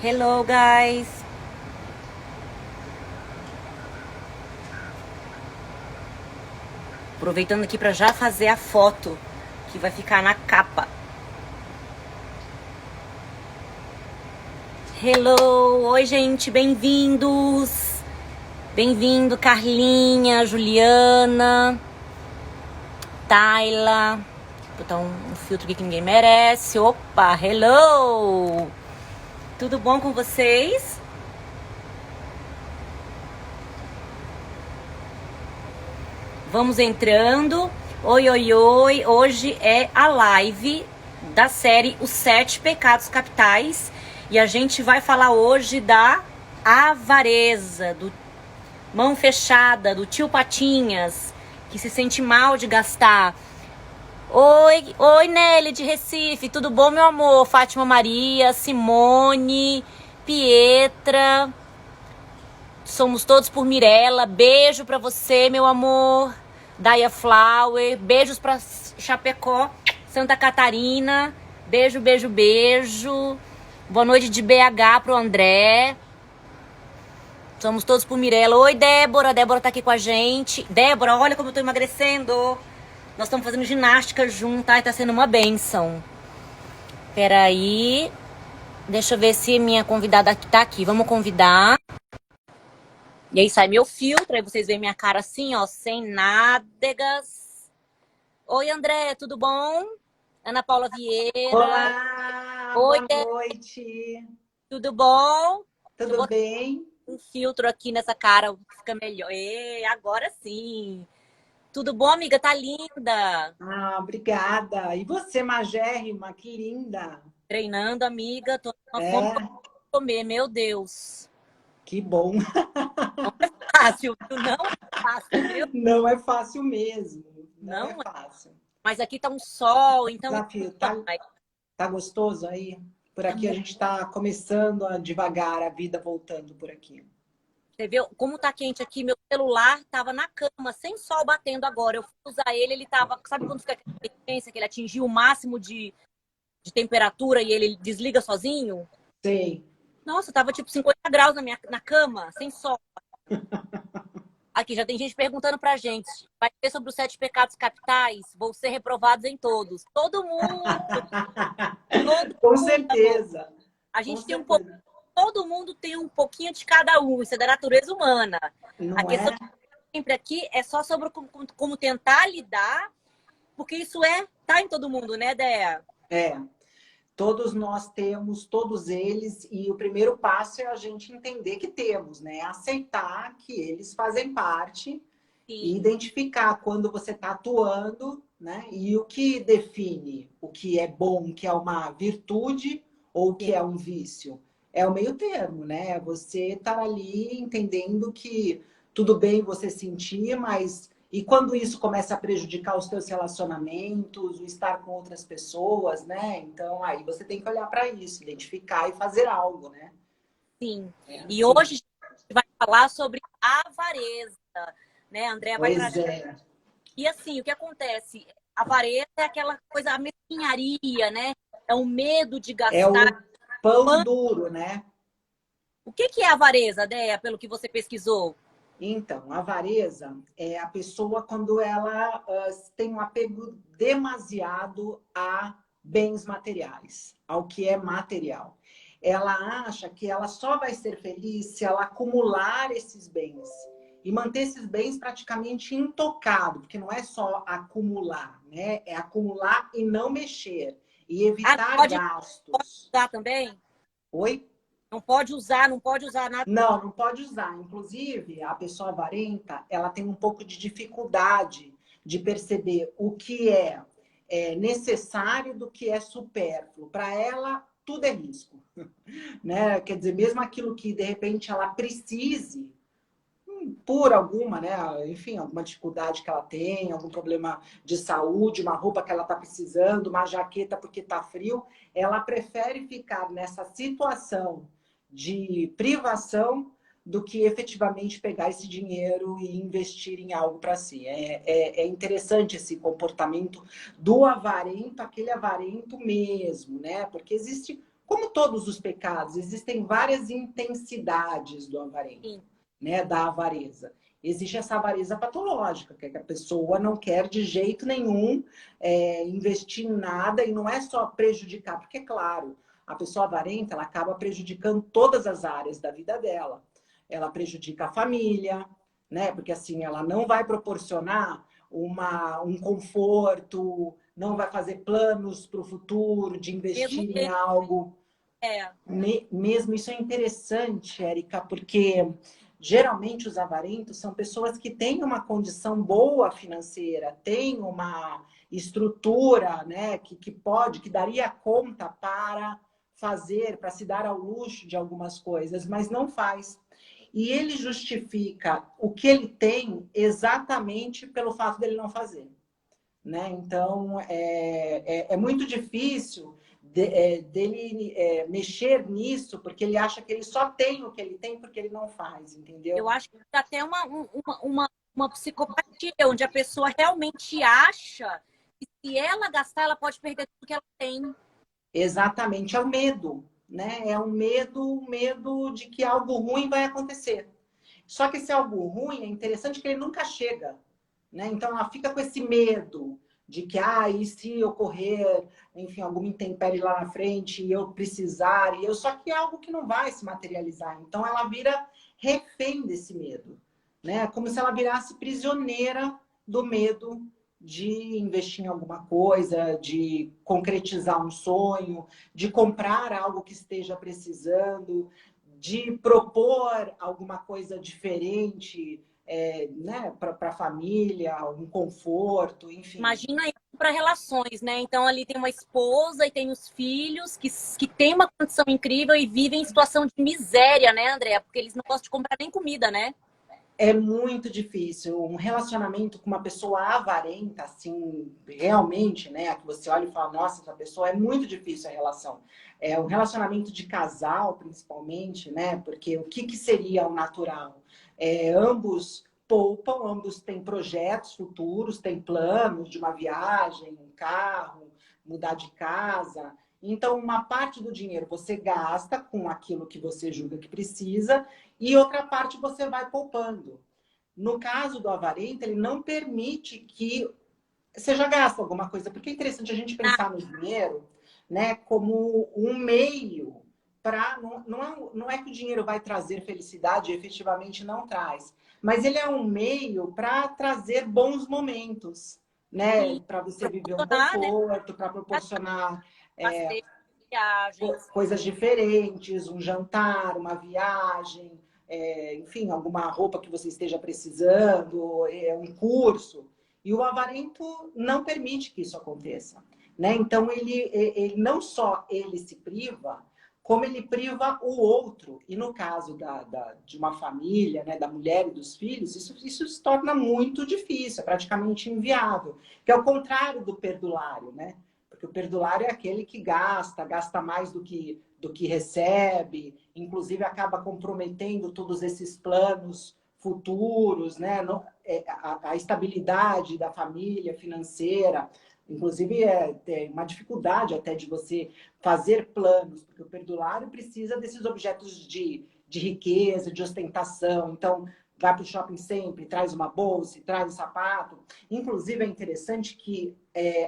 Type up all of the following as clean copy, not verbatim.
Hello, guys. Aproveitando aqui para já fazer a foto que vai ficar na capa. Hello, oi gente, bem-vindos. Bem-vindo, Carlinha, Juliana, Tayla. Vou botar um filtro aqui que ninguém merece. Opa, hello. Tudo bom com vocês? Vamos entrando. Oi, oi, oi. Hoje é a live da série Os 7 Pecados Capitais. E a gente vai falar hoje da avareza, do mão fechada, do tio Patinhas, que se sente mal de gastar. Oi, Nelly de Recife, tudo bom, meu amor? Fátima Maria, Simone, Pietra, somos todos por Mirella, beijo pra você, meu amor. Daya Flower, beijos pra Chapecó, Santa Catarina, beijo, beijo, beijo. Boa noite de BH pro André. Somos todos por Mirella. Oi, Débora, Débora tá aqui com a gente. Débora, olha como eu tô emagrecendo. Nós estamos fazendo ginástica junto, tá? E tá sendo uma bênção. Peraí. Deixa eu ver se minha convidada tá aqui. Vamos convidar. E aí sai meu filtro, aí vocês veem minha cara assim, ó, sem nádegas. Oi, André, tudo bom? Ana Paula Vieira. Olá, Oi, boa noite. tudo bom? Tudo bem? Um filtro aqui nessa cara, fica melhor. Agora sim. Tudo bom, amiga? Tá linda. Obrigada. E você, magérrima, que linda. Treinando, amiga. Tô com uma fome É, pra comer, meu Deus. que bom. Fácil, viu? Não é fácil, viu? Não é fácil mesmo. Não é Não é. fácil. Mas aqui tá um sol, então... Desafio. Tá gostoso aí? Por Tá aqui a muito... gente tá começando a devagar, a vida voltando por aqui. Você viu como tá quente aqui? Meu celular tava na cama, sem sol batendo agora. Eu fui usar ele, ele tava... Sabe quando fica aquela frequência que ele atingiu o máximo de temperatura e ele desliga sozinho? Sei. Nossa, tava tipo 50 graus na cama, sem sol. Aqui, já tem gente perguntando pra gente. Vai ter sobre os 7 pecados capitais? Vou ser reprovados em todos. Todo mundo, todo Com mundo. certeza. A Com gente tem um pouco... certeza. Todo mundo tem um pouquinho de cada um. Isso é da natureza humana. A Não questão é? sempre aqui é só sobre como tentar lidar, porque isso tá em todo mundo, né, Dea? É. Todos nós temos, todos eles, e o primeiro passo é a gente entender que temos, né? Aceitar que eles fazem parte e Sim. identificar quando você está atuando, né? E o que define o que é bom, o que é uma virtude ou o que Sim. é um vício. É o meio termo, né? Você estar ali entendendo que tudo bem você sentir, mas e quando isso começa a prejudicar os teus relacionamentos, o estar com outras pessoas, né? Então aí você tem que olhar para isso, identificar e fazer algo, né? Sim. É E assim. hoje a gente vai falar sobre avareza, né? A Andrea vai Pois trazer. é. E assim, o que acontece? A avareza é aquela coisa, a mesquinharia, né? É o medo de É gastar. o pão duro, né? O que é avareza, Dea, pelo que você pesquisou? Então, a avareza é a pessoa quando ela tem um apego demasiado a bens materiais, ao que é material. Ela acha que ela só vai ser feliz se ela acumular esses bens e manter esses bens praticamente intocados, porque não é só acumular, né? É acumular e não mexer e Ah, evitar pode gastos. usar também? Oi? Não pode usar nada. Não, não pode usar. Inclusive, a pessoa avarenta, ela tem um pouco de dificuldade de perceber o que é necessário do que é supérfluo. Para ela, tudo é risco, né? Quer dizer, mesmo aquilo que de repente ela precise, por alguma, né? Enfim, alguma dificuldade que ela tem, algum problema de saúde, uma roupa que ela está precisando, uma jaqueta porque está frio, ela prefere ficar nessa situação de privação do que efetivamente pegar esse dinheiro e investir em algo para si. É interessante esse comportamento do avarento, aquele avarento mesmo, né? Porque existe Como todos os pecados, existem várias intensidades do avarento, Sim. né, da avareza. Existe essa avareza patológica, que a pessoa não quer de jeito nenhum investir em nada, e não é só prejudicar, porque, claro, a pessoa avarenta, ela acaba prejudicando todas as áreas da vida dela. Ela prejudica a família, né? Porque assim, ela não vai proporcionar um conforto, não vai fazer planos para o futuro, de Mesmo investir em ele, algo. é, Mesmo isso é interessante, Érica, porque geralmente os avarentos são pessoas que têm uma condição boa financeira, têm uma estrutura, né, que daria conta para fazer, para se dar ao luxo de algumas coisas, mas não faz. E ele justifica o que ele tem exatamente pelo fato dele não fazer, né? Então, é muito difícil dele mexer nisso, porque ele acha que ele só tem o que ele tem porque ele não faz, eu entendeu? acho que dá até uma psicopatia, onde a pessoa realmente acha que se ela gastar, ela pode perder tudo que ela tem. Exatamente, é o medo, né? É o medo de que algo ruim vai acontecer. Só que esse algo ruim é interessante que ele nunca chega, né? Então ela fica com esse medo de que, e se ocorrer, enfim, alguma intempérie lá na frente e eu precisar, só que é algo que não vai se materializar. Então ela vira refém desse medo, né? Como se ela virasse prisioneira do medo de investir em alguma coisa, de concretizar um sonho, de comprar algo que esteja precisando, de propor alguma coisa diferente, né, para a família, um conforto, enfim. Imagina isso para relações, né? Então ali tem uma esposa e tem os filhos que têm uma condição incrível e vivem em situação de miséria, né, André? Porque eles não gostam de comprar nem comida, né? É muito difícil. Um relacionamento com uma pessoa avarenta, assim, realmente, né? Que você olha e fala, nossa, essa pessoa é muito difícil a relação. É um relacionamento de casal, principalmente, né? Porque o que seria o natural? Ambos poupam, ambos têm projetos futuros, têm planos de uma viagem, um carro, mudar de casa. Então, uma parte do dinheiro você gasta com aquilo que você julga que precisa, e outra parte você vai poupando. No caso do avarento, ele não permite que seja gasto alguma coisa, porque é interessante a gente Ah, pensar no dinheiro, né, como um meio para. Não é que o dinheiro vai trazer felicidade, efetivamente não traz, mas ele é um meio para trazer bons momentos, né, sim, para você viver um proporcionar, né? conforto, para proporcionar Passeio, viagens. coisas diferentes, um jantar, uma viagem, enfim, alguma roupa que você esteja precisando, um curso. E o avarento não permite que isso aconteça, né? Então ele não só ele se priva, como ele priva o outro. E no caso de uma família, né, da mulher e dos filhos, isso se torna muito difícil, é praticamente inviável. Que é o contrário do perdulário, né? Porque o perdulário é aquele que gasta mais do que recebe, inclusive acaba comprometendo todos esses planos futuros, né? A estabilidade da família financeira. Inclusive, tem uma dificuldade até de você fazer planos, porque o perdulário precisa desses objetos de riqueza, de ostentação. Então, vai para o shopping sempre, traz uma bolsa, traz um sapato. Inclusive, é interessante que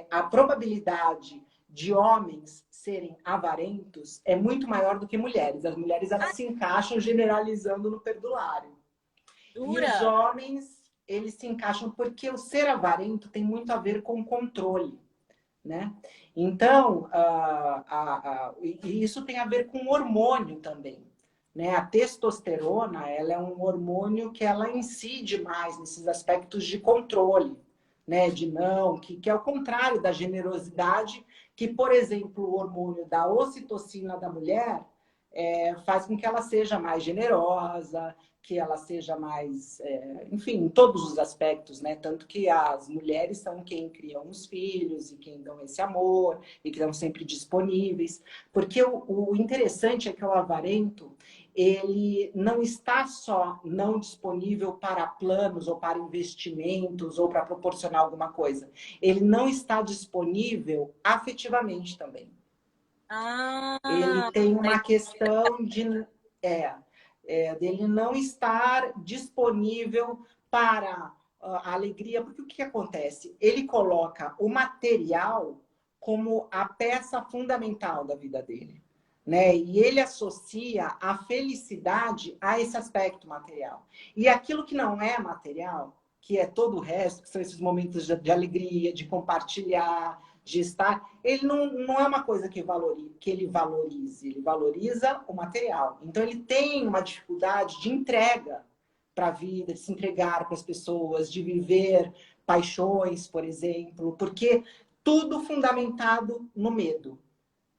a probabilidade de homens serem avarentos é muito maior do que mulheres. As mulheres, elas se encaixam generalizando no perdulário. E os Dura. homens, eles se encaixam porque o ser avarento tem muito a ver com controle, né? Então, e isso tem a ver com hormônio também, né? A testosterona, ela é um hormônio que ela incide mais nesses aspectos de controle, né? De não, que é o contrário da generosidade, que, por exemplo, o hormônio da ocitocina da mulher faz com que ela seja mais generosa, que ela seja mais, enfim, em todos os aspectos, né? Tanto que as mulheres são quem criam os filhos e quem dão esse amor e que estão sempre disponíveis. Porque o interessante é que o avarento, ele não está só não disponível para planos ou para investimentos ou para proporcionar alguma coisa. Ele não está disponível afetivamente também. Ah, Ele tem uma questão de dele não estar disponível para a alegria, porque o que acontece? Ele coloca o material como a peça fundamental da vida dele, né? E ele associa a felicidade a esse aspecto material. E aquilo que não é material, que é todo o resto, que são esses momentos de alegria, de compartilhar, de estar, ele não é uma coisa que ele valorize, ele valoriza o material. Então ele tem uma dificuldade de entrega para a vida, de se entregar para as pessoas, de viver paixões, por exemplo, porque tudo fundamentado no medo,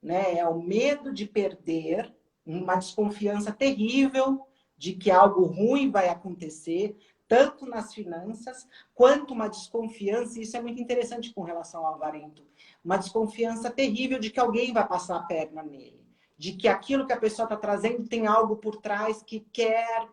né? É o medo de perder, uma desconfiança terrível de que algo ruim vai acontecer, tanto nas finanças, quanto uma desconfiança, e isso é muito interessante com relação ao avarento, uma desconfiança terrível de que alguém vai passar a perna nele, de que aquilo que a pessoa está trazendo tem algo por trás que quer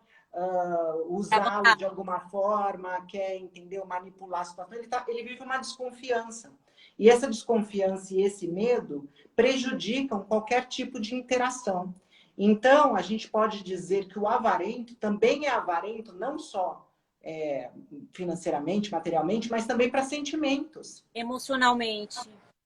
usá-lo de alguma forma, quer, entendeu, manipular a situação. Ele vive uma desconfiança. E essa desconfiança e esse medo prejudicam qualquer tipo de interação. Então, a gente pode dizer que o avarento também é avarento, não só financeiramente, materialmente, mas também para sentimentos. emocionalmente.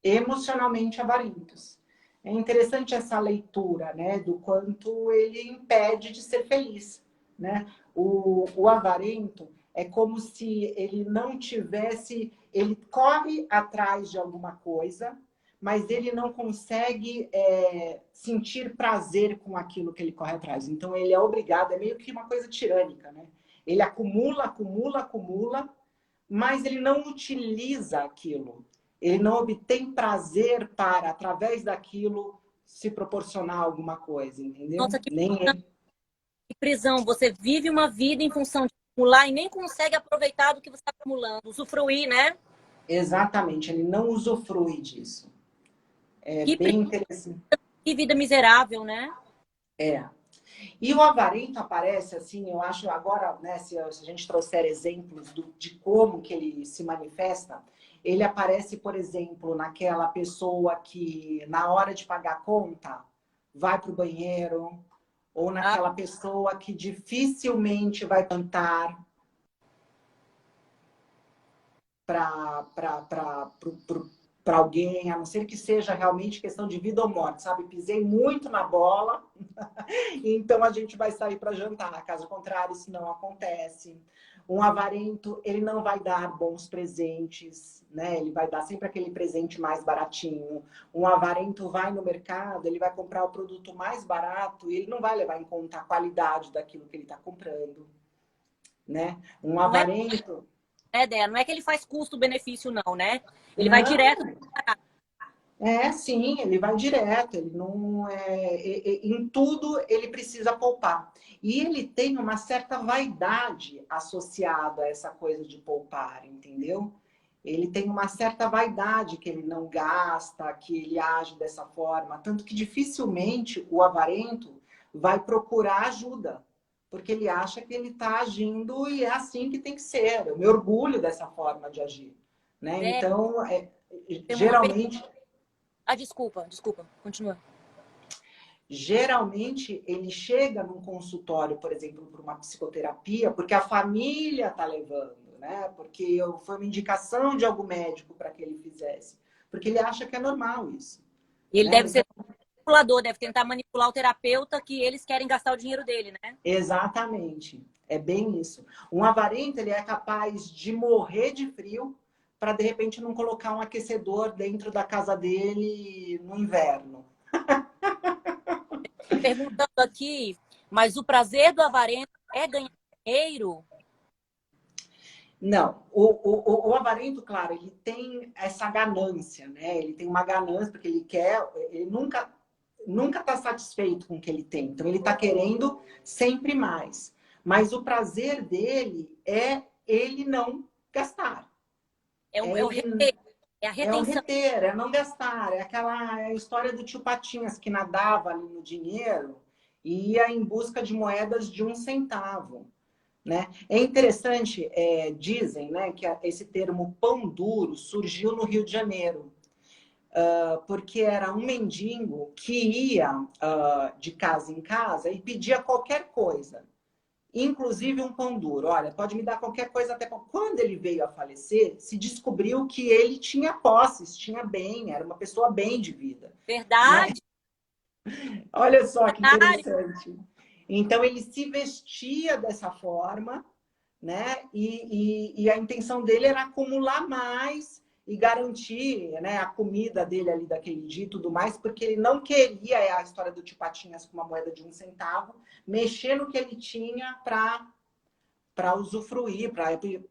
Emocionalmente avarentos. É interessante essa leitura, né, do quanto ele impede de ser feliz, né? O avarento é como se ele não tivesse, ele corre atrás de alguma coisa, mas ele não consegue sentir prazer com aquilo que ele corre atrás. Então ele é obrigado, é meio que uma coisa tirânica, né? Ele acumula, acumula, acumula, mas ele não utiliza aquilo. Ele não obtém prazer para, através daquilo, se proporcionar alguma coisa, entendeu? Nossa, Nem ele. que prisão. Você vive uma vida em função de acumular e nem consegue aproveitar do que você está acumulando, usufruir, né? Exatamente, ele não usufrui disso. É Que, bem interessante. que vida miserável, né? É. E o avarento aparece, assim, eu acho, agora, né, se a gente trouxer exemplos de como que ele se manifesta, ele aparece, por exemplo, naquela pessoa que, na hora de pagar a conta, vai para o banheiro, ou Ah, naquela pessoa que dificilmente vai cantar para alguém, a não ser que seja realmente questão de vida ou morte, sabe? Pisei muito na bola, então a gente vai sair para jantar. Caso contrário, isso não acontece. Um avarento, ele não vai dar bons presentes, né? Ele vai dar sempre aquele presente mais baratinho. Um avarento vai no mercado, ele vai comprar o produto mais barato e ele não vai levar em conta a qualidade daquilo que ele está comprando, né? Um não é, avarento... Dé? Não é que ele faz custo-benefício, não, né? Ele vai direto. Não, sim, ele vai direto, ele não em tudo ele precisa poupar. E ele tem uma certa vaidade associada a essa coisa de poupar, entendeu? Ele tem uma certa vaidade que ele não gasta, que ele age dessa forma, tanto que dificilmente o avarento vai procurar ajuda, porque ele acha que ele está agindo e é assim que tem que ser. Eu me orgulho dessa forma de agir, né? Dé, Então, tem uma geralmente Ah, desculpa, continua. geralmente ele chega num consultório, por exemplo, para uma psicoterapia, porque a família está levando, né? Porque foi uma indicação de algum médico para que ele fizesse. Porque ele acha que é normal isso, E ele né? deve Então, ser manipulador, deve tentar manipular o terapeuta que eles querem gastar o dinheiro dele, né? exatamente. É bem isso. Um avarento, ele é capaz de morrer de frio para, de repente, não colocar um aquecedor dentro da casa dele no inverno. Perguntando aqui, mas o prazer do avarento é ganhar dinheiro? Não, o avarento, claro, ele tem essa ganância, né? Ele tem uma ganância porque ele quer, ele nunca está satisfeito com o que ele tem. Então ele está querendo sempre mais. Mas o prazer dele é ele não gastar. É o reter, é a É o retenção. reter, é não gastar. É aquela história do tio Patinhas que nadava ali no dinheiro e ia em busca de moedas de 1 centavo. Né? É interessante, dizem, né, que esse termo pão duro surgiu no Rio de Janeiro, porque era um mendigo que ia de casa em casa e pedia qualquer coisa, inclusive um pão duro. Olha, pode me dar qualquer coisa até pão. Quando ele veio a falecer, se descobriu que ele tinha posses, tinha bem, era uma pessoa bem de vida, né? Verdade. Olha só que interessante. Então ele se vestia dessa forma, né? E a intenção dele era acumular mais e garantir, né, a comida dele ali daquele dia e tudo mais, porque ele não queria, é a história do tio Patinhas com uma moeda de 1 centavo, mexer no que ele tinha para usufruir,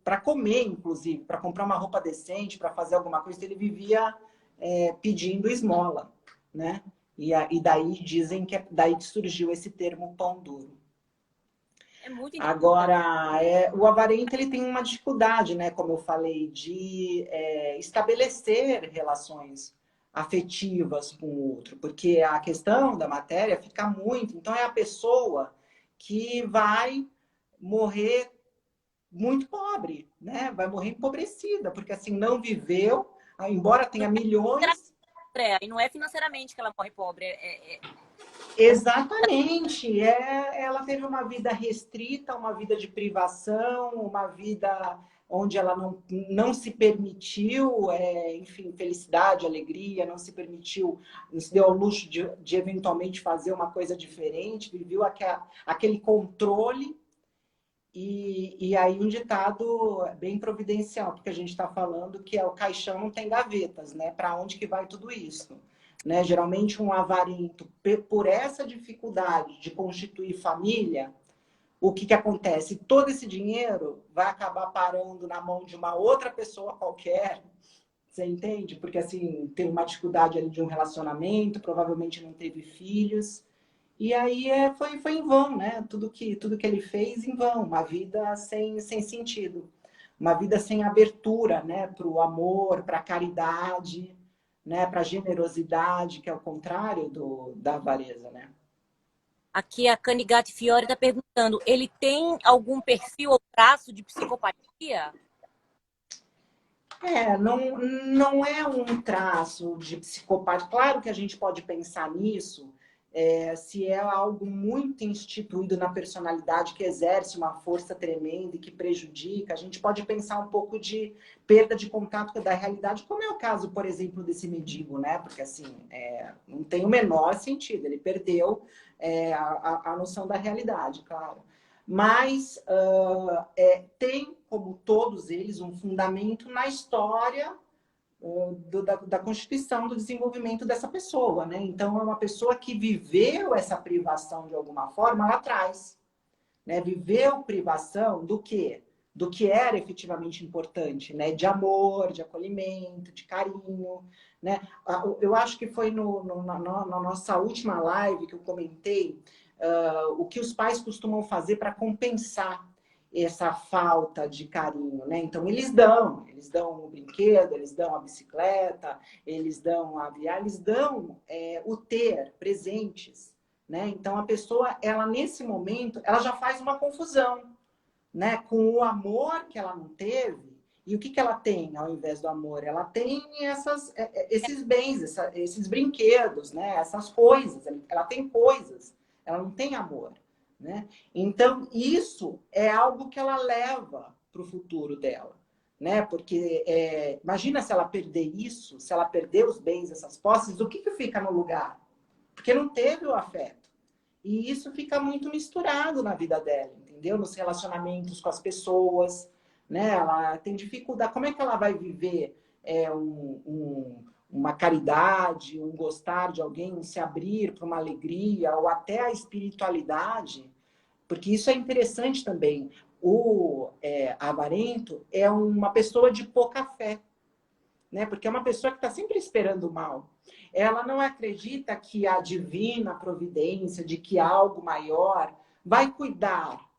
para comer, inclusive, para comprar uma roupa decente, para fazer alguma coisa. Ele vivia pedindo esmola, né? E daí dizem que é daí que surgiu esse termo pão duro. É muito interessante. Agora, o avarento ele tem uma dificuldade, né? Como eu falei, de estabelecer relações afetivas com o outro, porque a questão da matéria fica muito. Então, é a pessoa que vai morrer muito pobre, né? Vai morrer empobrecida, porque assim não viveu, embora tenha milhões. E não é financeiramente que ela morre pobre. Exatamente. Ela teve uma vida restrita, uma vida de privação, uma vida onde ela não se permitiu, enfim, felicidade, alegria, não se permitiu, não se deu ao luxo de eventualmente fazer uma coisa diferente, viveu aquele controle. E aí um ditado bem providencial, porque a gente está falando que o caixão não tem gavetas, né? Para onde que vai tudo isso? Né? Geralmente um avarento, por essa dificuldade de constituir família, o que acontece? Todo esse dinheiro vai acabar parando na mão de uma outra pessoa qualquer, você entende? Porque assim, tem uma dificuldade ali de um relacionamento, provavelmente não teve filhos. E aí foi em vão, né? Tudo que ele fez em vão, uma vida sem sentido, uma vida sem abertura, né? Para o amor, para a caridade, né? Para a generosidade, que é o contrário da avareza, né? Aqui a Canigate Fiore está perguntando: ele tem algum perfil ou traço de psicopatia? Não é um traço de psicopata. Claro que a gente pode pensar nisso, se é algo muito instituído na personalidade que exerce uma força tremenda e que prejudica, a gente pode pensar um pouco de perda de contato com a realidade, como é o caso, por exemplo, desse mendigo, né? Porque assim, não tem o menor sentido, ele perdeu a noção da realidade, claro. Mas tem, como todos eles, um fundamento na história da constituição, do desenvolvimento dessa pessoa, né? Então, é uma pessoa que viveu essa privação de alguma forma lá atrás, né? Viveu privação do quê? Do que era efetivamente importante, né? De amor, de acolhimento, de carinho, né? Eu acho que foi na nossa última live que eu comentei o que os pais costumam fazer para compensar essa falta de carinho, né? Então eles dão o brinquedo, eles dão a bicicleta, eles dão a viagem, eles dão o ter, presentes, né? Então a pessoa, ela nesse momento, ela já faz uma confusão, né? Com o amor que ela não teve. E o que ela tem ao invés do amor? Ela tem esses bens, esses brinquedos, né? Essas coisas. Ela tem coisas, ela não tem amor, né? Então, isso é algo que ela leva para o futuro dela, né? Porque imagina se ela perder isso, se ela perder os bens, essas posses, o que fica no lugar? Porque não teve o afeto. E isso fica muito misturado na vida dela, entendeu? Nos relacionamentos com as pessoas, né? Ela tem dificuldade. Como é que ela vai viver uma caridade, um gostar de alguém, um se abrir para uma alegria, ou até a espiritualidade? Porque isso é interessante também. O avarento é uma pessoa de pouca fé, né? Porque é uma pessoa que está sempre esperando o mal. Ela não acredita que a divina providência, de que algo maior vai cuidar,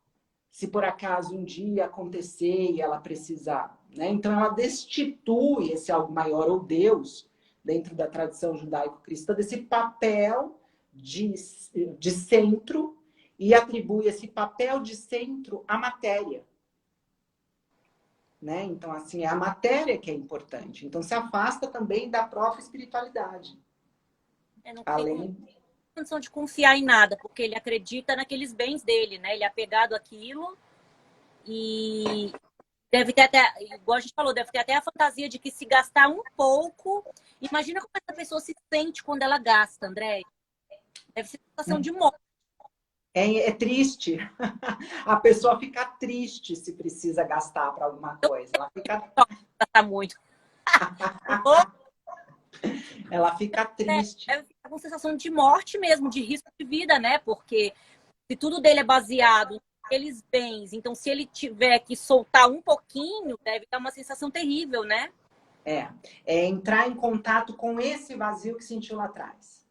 se por acaso um dia acontecer e ela precisar, né? Então ela destitui esse algo maior, ou Deus, dentro da tradição judaico-cristã, desse papel de centro e atribui esse papel de centro à matéria. né? Então, assim, é a matéria que é importante. Então, se afasta também da própria espiritualidade. Não tem Além... condição de confiar em nada, porque ele acredita naqueles bens dele, né? Ele é apegado àquilo e deve ter até, igual a gente falou, deve ter até a fantasia de que se gastar um pouco... Imagina como essa pessoa se sente quando ela gasta, André. Deve ser uma sensação de morte. É triste. A pessoa fica triste se precisa gastar para alguma coisa. Ela fica... Gastar muito. Ela fica triste. É uma sensação de morte mesmo, de risco de vida, né? Porque se tudo dele é baseado naqueles bens, então se ele tiver que soltar um pouquinho, deve dar uma sensação terrível, né? É entrar em contato com esse vazio que sentiu lá atrás,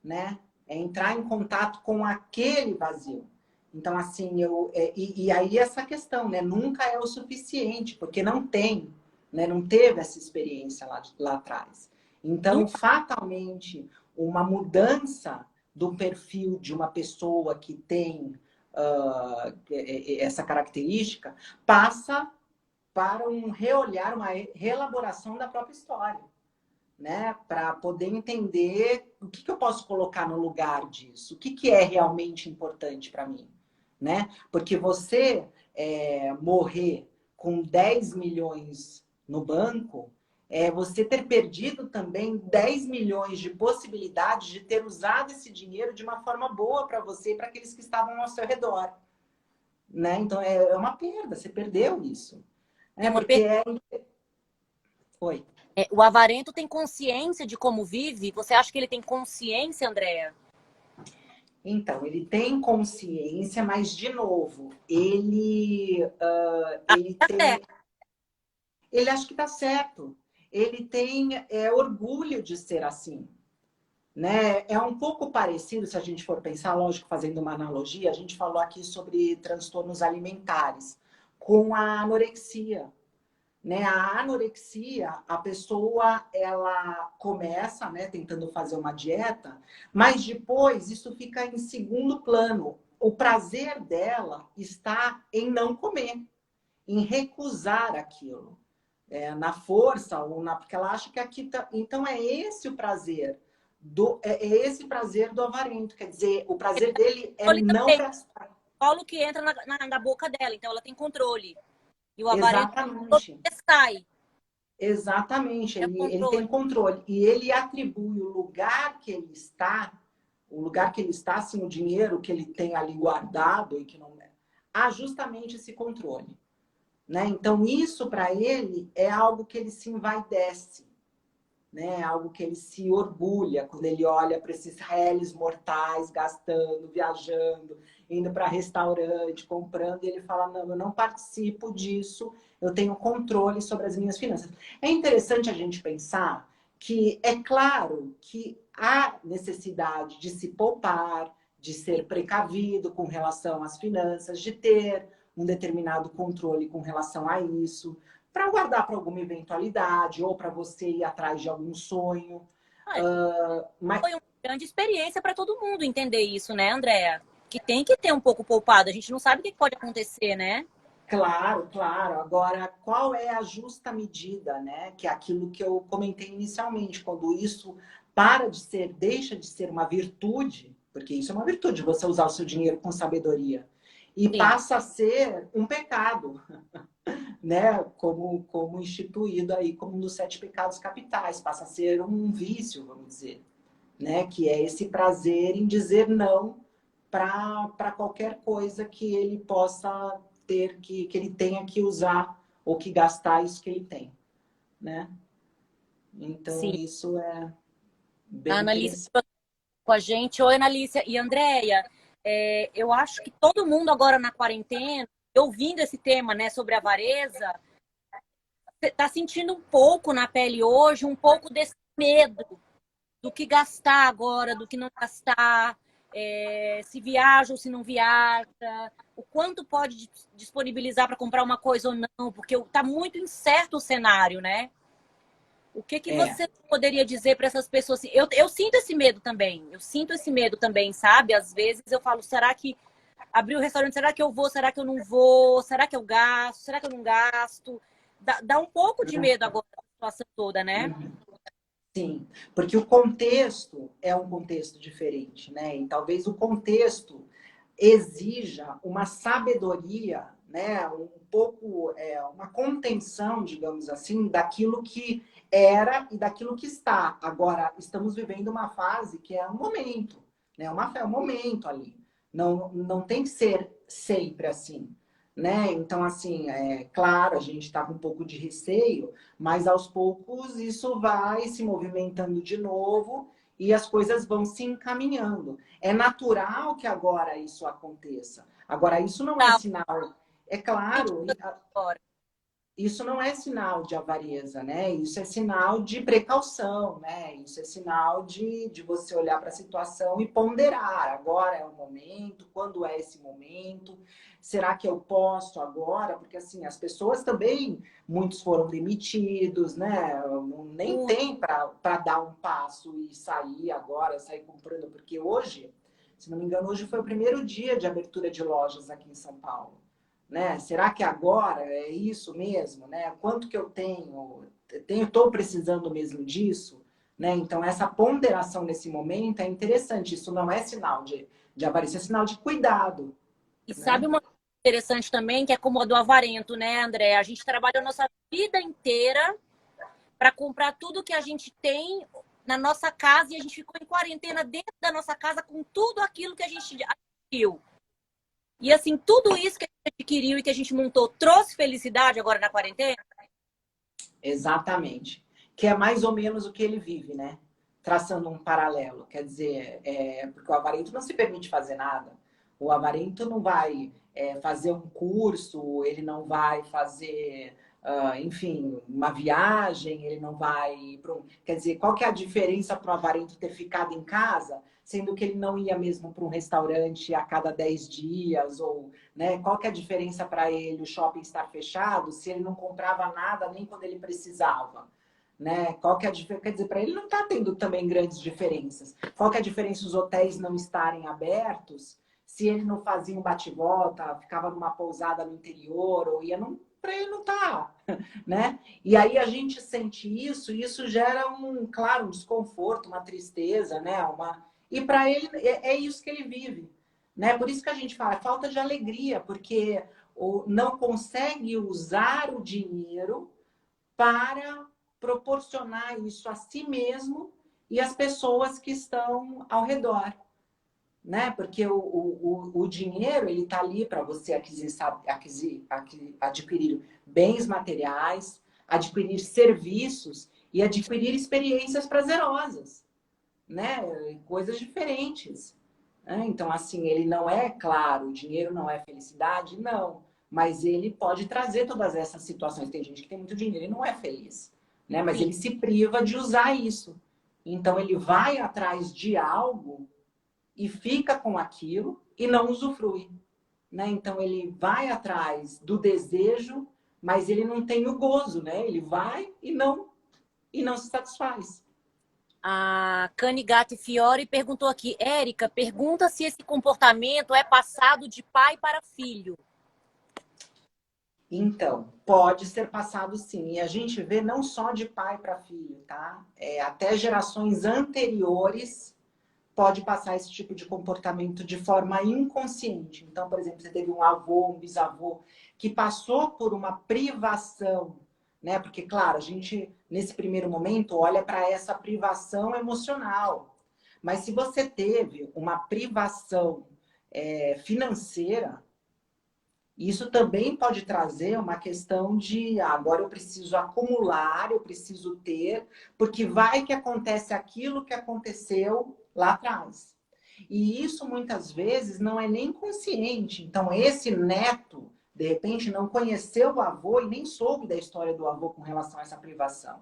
né? É entrar em contato com aquele vazio. Então, assim, e aí essa questão, né? Nunca é o suficiente, porque não tem, né? Não teve essa experiência lá atrás. Então, fatalmente, uma mudança do perfil de uma pessoa que tem essa característica passa para um reolhar, uma reelaboração da própria história, né? Para poder entender o que eu posso colocar no lugar disso, o que é realmente importante para mim, né? Porque você morrer com 10 milhões no banco é você ter perdido também 10 milhões de possibilidades de ter usado esse dinheiro de uma forma boa para você e para aqueles que estavam ao seu redor, né? Então é uma perda, você perdeu isso. Porque Oi. O avarento tem consciência de como vive? Você acha que ele tem consciência, Andréa? Então, ele tem consciência, mas, de novo, ele tem... Ele acha que está certo. Ele tem orgulho de ser assim, né? É um pouco parecido, se a gente for pensar, lógico, fazendo uma analogia, a gente falou aqui sobre transtornos alimentares, com a anorexia. Né? A anorexia, a pessoa ela começa, né, tentando fazer uma dieta, mas depois isso fica em segundo plano. O prazer dela está em não comer, em recusar aquilo, na força ou porque ela acha que aqui tá... Então é esse o prazer é esse prazer do avarento, quer dizer, o prazer dele é não gastar. Colo que entra na boca dela, então ela tem controle. E o avarento Exatamente. sai. Exatamente, ele tem controle. E ele atribui o lugar que ele está, assim, o dinheiro que ele tem ali guardado e que não é, a justamente esse controle. Né? Então, isso para ele é algo que ele se envaidece, né? É algo que ele se orgulha quando ele olha para esses réis mortais gastando, viajando, indo para restaurante, comprando, e ele fala, não, eu não participo disso, eu tenho controle sobre as minhas finanças. É interessante a gente pensar que é claro que há necessidade de se poupar, de ser precavido com relação às finanças, de ter um determinado controle com relação a isso, para guardar para alguma eventualidade ou para você ir atrás de algum sonho. Mas... Foi uma grande experiência para todo mundo entender isso, né, Andréa? Que tem que ter um pouco poupado. A gente não sabe o que pode acontecer, né? Claro, claro. Agora, qual é a justa medida, né? Que é aquilo que eu comentei inicialmente, quando isso deixa de ser uma virtude, porque isso é uma virtude, você usar o seu dinheiro com sabedoria, e Sim. passa a ser um pecado, né? Como instituído aí como um dos 7 pecados capitais, passa a ser um vício, vamos dizer, né? Que é esse prazer em dizer não para qualquer coisa que ele possa ter, que ele tenha que usar ou que gastar isso que ele tem, né? Então, Sim. Isso é bem Analícia com a gente. Oi, Analícia. E Andréia, eu acho que todo mundo agora na quarentena, ouvindo esse tema, né, sobre a avareza, está sentindo um pouco na pele hoje, um pouco desse medo do que gastar agora, do que não gastar, se viaja ou se não viaja, o quanto pode disponibilizar para comprar uma coisa ou não, porque está muito incerto o cenário, né? O que você poderia dizer para essas pessoas? Assim, eu sinto esse medo também, sabe? Às vezes eu falo, será que abrir o restaurante, será que eu vou, será que eu não vou, será que eu gasto, será que eu não gasto? dá um pouco de medo agora da situação toda, né? Sim, porque o contexto é um contexto diferente, né? E talvez o contexto exija uma sabedoria, né? Um pouco, uma contenção, digamos assim, daquilo que era e daquilo que está. Agora, estamos vivendo uma fase que é um momento, né? É um momento ali. Não tem que ser sempre assim, né? Então, assim, é claro, a gente está com um pouco de receio, mas aos poucos isso vai se movimentando de novo e as coisas vão se encaminhando. É natural que agora isso aconteça. Agora, isso não é Tá, sinal. É claro, agora. isso não é sinal de avareza, né? Isso é sinal de precaução, né? Isso é sinal de você olhar para a situação e ponderar. Agora é o momento, quando é esse momento? Será que eu posso agora? Porque assim, as pessoas também, muitos foram demitidos, né? Nem tem para dar um passo e sair agora, sair comprando, porque hoje, se não me engano, hoje foi o primeiro dia de abertura de lojas aqui em São Paulo. Né? Será que agora é isso mesmo, né? Quanto que eu tenho? Estou precisando mesmo disso, né? Então essa ponderação nesse momento é interessante. Isso não é sinal de avareza, é sinal de cuidado, E né? sabe uma coisa interessante também, que é como a do avarento, né, André? A gente trabalha a nossa vida inteira para comprar tudo que a gente tem na nossa casa e a gente ficou em quarentena dentro da nossa casa com tudo aquilo que a gente adquiriu. E assim, tudo isso que a gente adquiriu e que a gente montou trouxe felicidade agora na quarentena? Exatamente. Que é mais ou menos o que ele vive, né? Traçando um paralelo. Quer dizer, porque o avarento não se permite fazer nada. O avarento não vai fazer um curso, ele não vai fazer, enfim, uma viagem, ele não vai para um... Quer dizer, qual que é a diferença para o avarento ter ficado em casa, sendo que ele não ia mesmo para um restaurante a cada 10 dias, ou né? Qual que é a diferença para ele o shopping estar fechado se ele não comprava nada nem quando ele precisava? Né? Qual que é a diferença? Quer dizer, para ele não está tendo também grandes diferenças. Qual que é a diferença os hotéis não estarem abertos se ele não fazia um bate-volta, ficava numa pousada no interior ou ia num... Para ele não tá, né? E aí a gente sente isso e isso gera claro, um desconforto, uma tristeza, né? E para ele é isso que ele vive. Né? Por isso que a gente fala, é falta de alegria, porque não consegue usar o dinheiro para proporcionar isso a si mesmo e às pessoas que estão ao redor. Né? Porque o dinheiro ele está ali para você adquirir bens materiais, adquirir serviços e adquirir experiências prazerosas, né? Coisas diferentes. Né? Então, assim, ele não é claro, o dinheiro não é felicidade, não. Mas ele pode trazer todas essas situações. Tem gente que tem muito dinheiro e não é feliz, né? Mas Sim. ele se priva de usar isso. Então, ele vai atrás de algo e fica com aquilo e não usufrui. Né? Então, ele vai atrás do desejo, mas ele não tem o gozo, né? Ele vai e não se satisfaz. A Canigata Fiore perguntou aqui, Érica, pergunta se esse comportamento é passado de pai para filho. Então, pode ser passado sim. E a gente vê não só de pai para filho, tá? Até gerações anteriores pode passar esse tipo de comportamento de forma inconsciente. Então, por exemplo, você teve um avô, um bisavô que passou por uma privação, né? Porque, claro, a gente, nesse primeiro momento, olha para essa privação emocional. Mas se você teve uma privação financeira, isso também pode trazer uma questão de agora eu preciso acumular, eu preciso ter, porque vai que acontece aquilo que aconteceu lá atrás. E isso muitas vezes não é nem consciente. Então, esse neto, de repente, não conheceu o avô e nem soube da história do avô com relação a essa privação.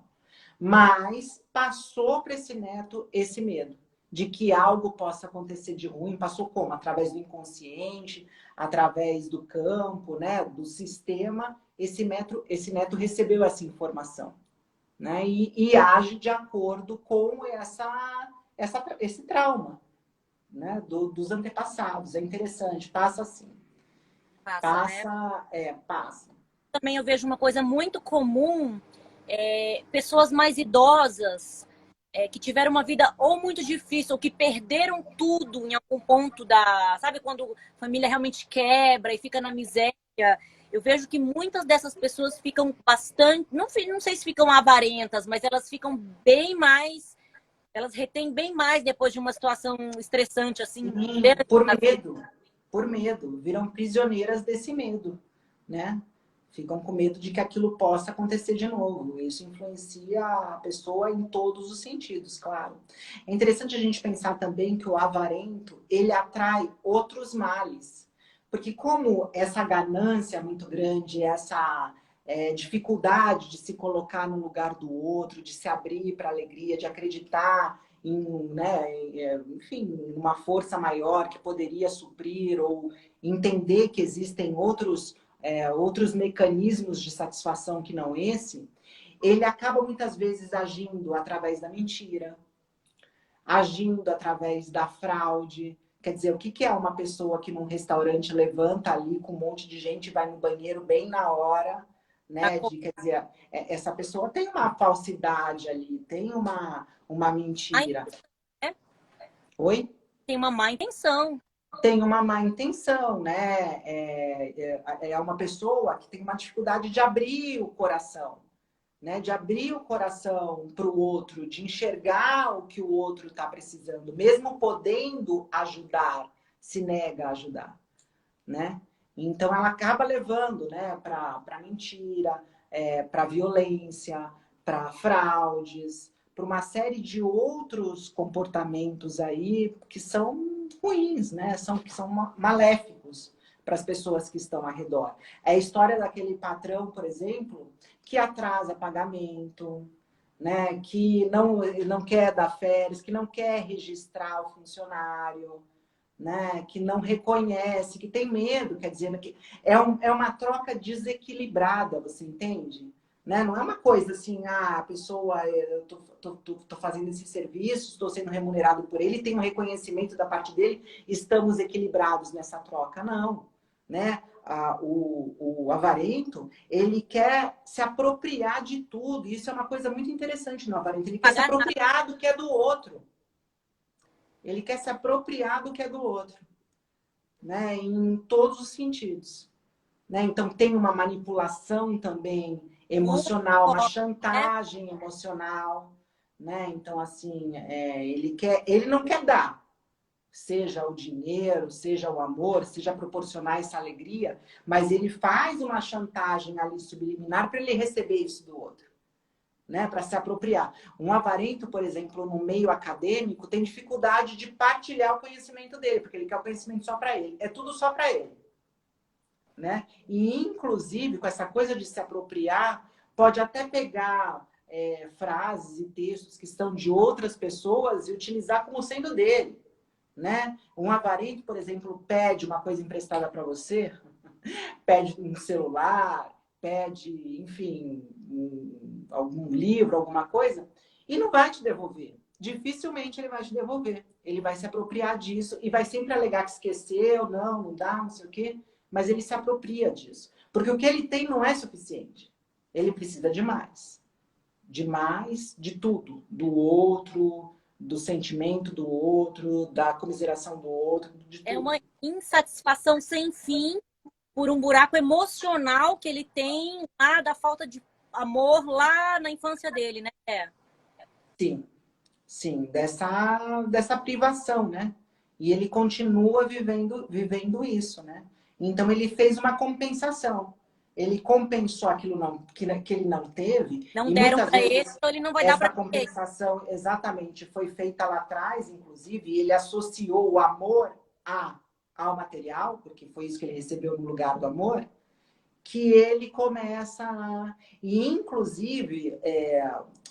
Mas passou para esse neto esse medo de que algo possa acontecer de ruim. Passou como? Através do inconsciente, através do campo, né, do sistema. Esse neto recebeu essa informação, né, e age de acordo com esse trauma, né, dos antepassados. É interessante, passa assim. Passa, né? Passa. também eu vejo uma coisa muito comum, pessoas mais idosas, que tiveram uma vida ou muito difícil, ou que perderam tudo em algum ponto da... Sabe quando a família realmente quebra e fica na miséria? Eu vejo que muitas dessas pessoas ficam bastante... Não sei se ficam avarentas, mas elas ficam bem mais... Elas retêm bem mais depois de uma situação estressante, assim. Sim, por medo, viram prisioneiras desse medo, né? Ficam com medo de que aquilo possa acontecer de novo. Isso influencia a pessoa em todos os sentidos, claro. É interessante a gente pensar também que o avarento, ele atrai outros males. Porque como essa ganância muito grande, essa dificuldade de se colocar no lugar do outro, de se abrir para a alegria, de acreditar enfim, uma força maior que poderia suprir ou entender que existem outros mecanismos de satisfação que não esse, ele acaba muitas vezes agindo através da mentira, agindo através da fraude. Quer dizer, o que é uma pessoa que num restaurante levanta ali com um monte de gente e vai no banheiro bem na hora, né? Quer dizer, essa pessoa tem uma falsidade ali, tem uma mentira. Oi? Tem uma má intenção. Tem uma má intenção, né? É uma pessoa que tem uma dificuldade de abrir o coração, né? De abrir o coração para o outro, de enxergar o que o outro está precisando, mesmo podendo ajudar, se nega a ajudar, né? Então ela acaba levando, né, para mentira, para violência, para fraudes, para uma série de outros comportamentos aí que são ruins, né? Que são maléficos para as pessoas que estão ao redor. É a história daquele patrão, por exemplo, que atrasa pagamento, né? Que não quer dar férias, que não quer registrar o funcionário, né, que não reconhece, que tem medo, quer dizer, que é uma troca desequilibrada, você entende? Né? Não é uma coisa assim, a pessoa, eu tô fazendo esse serviço, estou sendo remunerado por ele, tem um reconhecimento da parte dele, estamos equilibrados nessa troca. Não, né? O avarento, ele quer se apropriar de tudo, isso é uma coisa muito interessante no avarento, ele quer se apropriar do que é do outro. Ele quer se apropriar do que é do outro, né? Em todos os sentidos, né? Então tem uma manipulação também emocional, uma chantagem emocional, né? Então assim, ele não quer dar, seja o dinheiro, seja o amor, seja proporcionar essa alegria, mas ele faz uma chantagem ali subliminar para ele receber isso do outro. Né, para se apropriar. Um avarento, por exemplo, no meio acadêmico, tem dificuldade de partilhar o conhecimento dele, porque ele quer o conhecimento só para ele. É tudo só para ele. Né? E, inclusive, com essa coisa de se apropriar, pode até pegar frases e textos que estão de outras pessoas e utilizar como sendo dele. Né? Um avarento, por exemplo, pede uma coisa emprestada para você, pede um celular, pede, enfim, algum livro, alguma coisa, e não vai te devolver. Dificilmente ele vai te devolver. Ele vai se apropriar disso e vai sempre alegar que esqueceu, não dá, não sei o quê, mas ele se apropria disso. Porque o que ele tem não é suficiente. Ele precisa de mais. De mais, de tudo. Do outro, do sentimento do outro, da comiseração do outro, de tudo. É uma insatisfação sem fim por um buraco emocional que ele tem lá da falta de amor lá na infância dele, né? Sim, dessa privação, né? E ele continua vivendo isso, né? Então ele fez uma compensação. Ele compensou aquilo que ele não teve. Não E deram muitas para ele, vezes então ele não vai dar essa para ele. compensação exatamente foi feita lá atrás, inclusive, e ele associou o amor ao material, porque foi isso que ele recebeu no lugar do amor, que ele começa a... E, inclusive,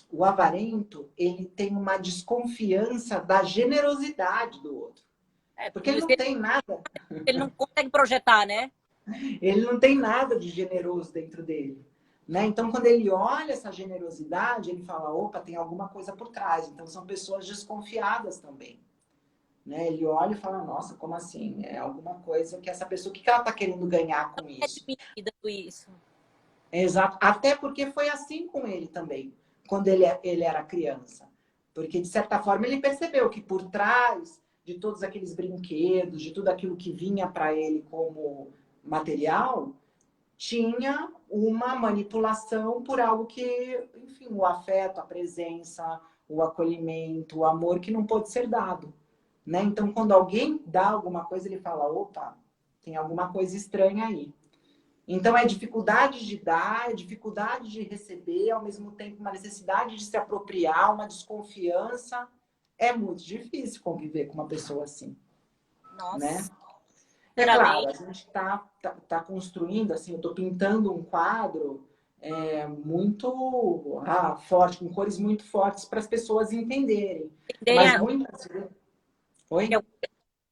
o avarento, ele tem uma desconfiança da generosidade do outro. Porque ele não tem nada. Ele não consegue projetar, né? Ele não tem nada de generoso dentro dele. Né? Então, quando ele olha essa generosidade, ele fala, opa, tem alguma coisa por trás. Então, são pessoas desconfiadas também. Né? Ele olha e fala, nossa, como assim? É alguma coisa que essa pessoa, o que ela está querendo ganhar com isso? É isso. Exato. Até porque foi assim com ele também, quando ele era criança. Porque, de certa forma, ele percebeu que por trás de todos aqueles brinquedos, de tudo aquilo que vinha para ele como material, tinha uma manipulação por algo que, enfim, o afeto, a presença, o acolhimento, o amor que não pode ser dado, né? Então, quando alguém dá alguma coisa, ele fala, opa, tem alguma coisa estranha aí. Então, é dificuldade de dar, é dificuldade de receber, ao mesmo tempo uma necessidade de se apropriar, uma desconfiança. É muito difícil conviver com uma pessoa assim, né? Nossa, É claro, sinceramente. a gente tá construindo, assim, eu estou pintando um quadro muito forte, com cores muito fortes para as pessoas entenderem. Mas Ideia, muitas vezes... Oi?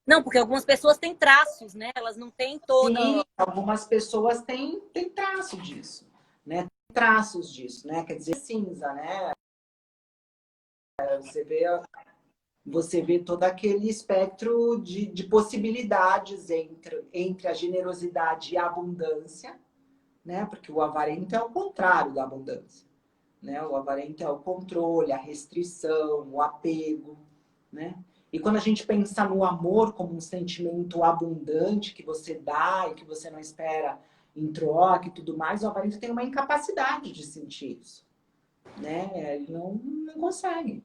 não, porque algumas pessoas têm traços, né? Elas não têm toda. Sim, algumas pessoas têm traço disso, né? Traços disso, né? Quer dizer, cinza, né? Você vê, você vê todo aquele espectro de possibilidades entre a generosidade e a abundância, né? Porque o avarento é o contrário da abundância, né? O avarento é o controle, a restrição, o apego, né? E quando a gente pensa no amor como um sentimento abundante que você dá e que você não espera em troca e tudo mais, o avarento tem uma incapacidade de sentir isso, né? Ele não consegue.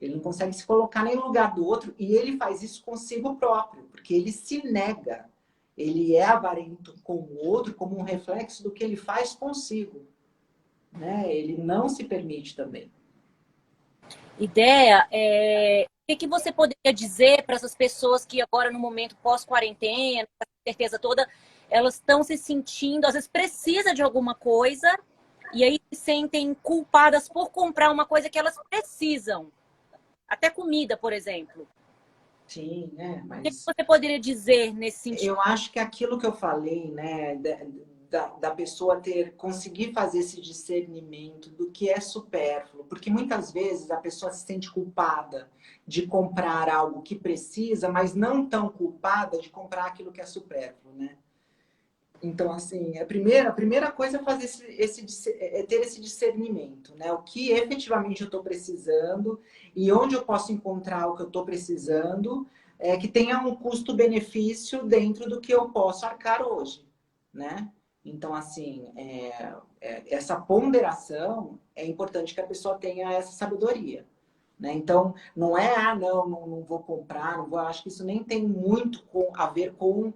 Ele não consegue se colocar nem no lugar do outro e ele faz isso consigo próprio, porque ele se nega. Ele é avarento com o outro como um reflexo do que ele faz consigo, né? Ele não se permite também. Ideia, o que que você poderia dizer para essas pessoas que agora, no momento pós-quarentena, com essa certeza toda, elas estão se sentindo, às vezes precisa de alguma coisa, e aí se sentem culpadas por comprar uma coisa que elas precisam. Até comida, por exemplo. Sim, né? O que que Mas você poderia dizer nesse sentido? eu acho que aquilo que eu falei, né, da pessoa ter conseguir fazer esse discernimento do que é supérfluo, porque muitas vezes a pessoa se sente culpada de comprar algo que precisa, mas não tão culpada de comprar aquilo que é supérfluo, né? Então, assim, a primeira coisa é fazer ter esse discernimento, né? O que efetivamente eu estou precisando e onde eu posso encontrar o que eu estou precisando, que tenha um custo-benefício dentro do que eu posso arcar hoje, né? Então, assim, essa ponderação é importante que a pessoa tenha essa sabedoria, né? Então, não é, não vou comprar, não vou. Acho que isso nem tem muito a ver com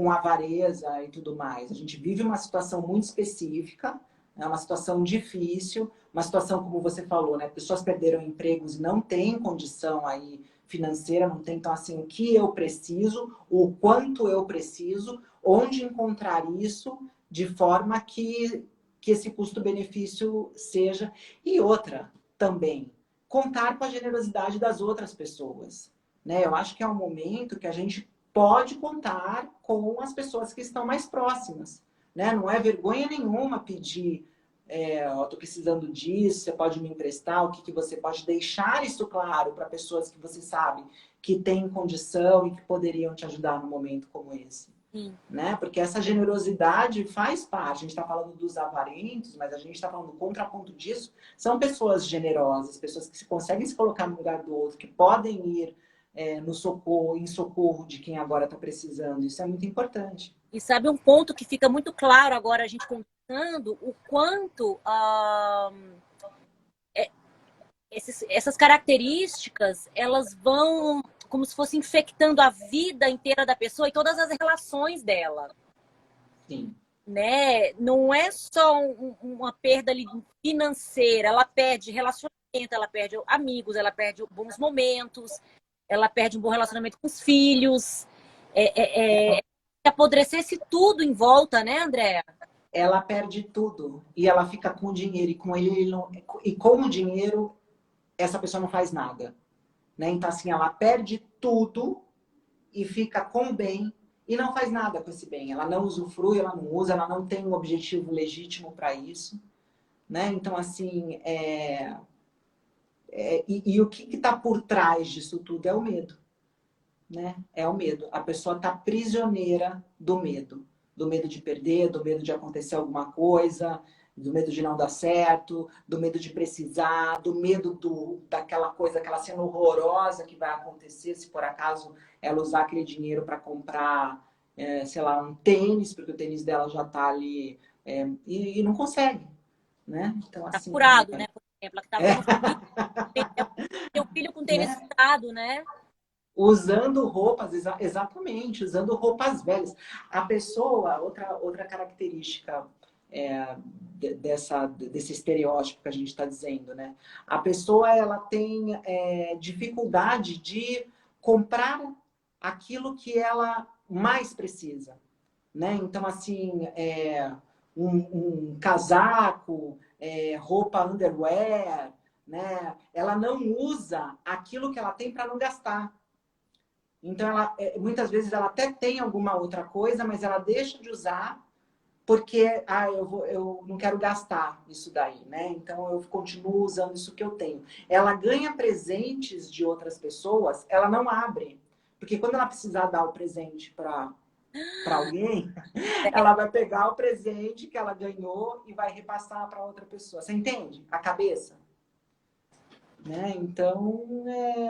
avareza e tudo mais. A gente vive uma situação muito específica, né? Uma situação difícil, uma situação, como você falou, né? Pessoas perderam empregos e não têm condição aí financeira, não tem. Então, assim, o que eu preciso, o quanto eu preciso, onde encontrar isso de forma que esse custo-benefício seja. E outra também, contar com a generosidade das outras pessoas, né? Eu acho que é um momento que a gente pode contar com as pessoas que estão mais próximas, né? Não é vergonha nenhuma pedir, estou precisando disso, você pode me emprestar, o que, que você pode deixar isso claro para pessoas que você sabe que têm condição e que poderiam te ajudar num momento como esse. Sim. Né? Porque essa generosidade faz parte. A gente está falando dos avarentos, mas a gente está falando do contraponto disso. São pessoas generosas, pessoas que conseguem se colocar no lugar do outro, que podem ir no socorro, em socorro de quem agora está precisando. Isso é muito importante. E sabe um ponto que fica muito claro agora a gente conversando, o quanto essas características, elas vão como se fosse infectando a vida inteira da pessoa e todas as relações dela. Sim. Né? Não é só uma perda financeira, ela perde relacionamento, ela perde amigos, ela perde bons momentos, ela perde um bom relacionamento com os filhos. Apodrecesse tudo em volta, né, Andréa? Ela perde tudo e ela fica com o dinheiro e com ele não, e com o dinheiro essa pessoa não faz nada, né? Então assim, ela perde tudo e fica com o bem e não faz nada com esse bem. Ela não usufrui, ela não usa, ela não tem um objetivo legítimo para isso, né? Então assim, e o que está por trás disso tudo é o medo, né? É o medo. A pessoa está prisioneira do medo de perder, do medo de acontecer alguma coisa, Do medo de não dar certo, do medo de precisar, do medo daquela coisa, aquela cena horrorosa que vai acontecer se por acaso ela usar aquele dinheiro para comprar, sei lá, um tênis, porque o tênis dela já está ali e não consegue, né? Então, Tá assim, furado, né? Por exemplo, ela que tá vendo teu filho com tênis né? furado, né? Usando roupas, exatamente, usando roupas velhas. A pessoa, outra característica desse estereótipo que a gente está dizendo, né? A pessoa ela tem dificuldade de comprar aquilo que ela mais precisa, né? Então, assim, um casaco, roupa underwear, né? Ela não usa aquilo que ela tem para não gastar. Então, muitas vezes ela até tem alguma outra coisa, mas ela deixa de usar porque eu não quero gastar isso daí, né? Então, eu continuo usando isso que eu tenho. Ela ganha presentes de outras pessoas, ela não abre. Porque quando ela precisar dar o presente para alguém, ela vai pegar o presente que ela ganhou e vai repassar para outra pessoa. Você entende? A cabeça? Né? Então,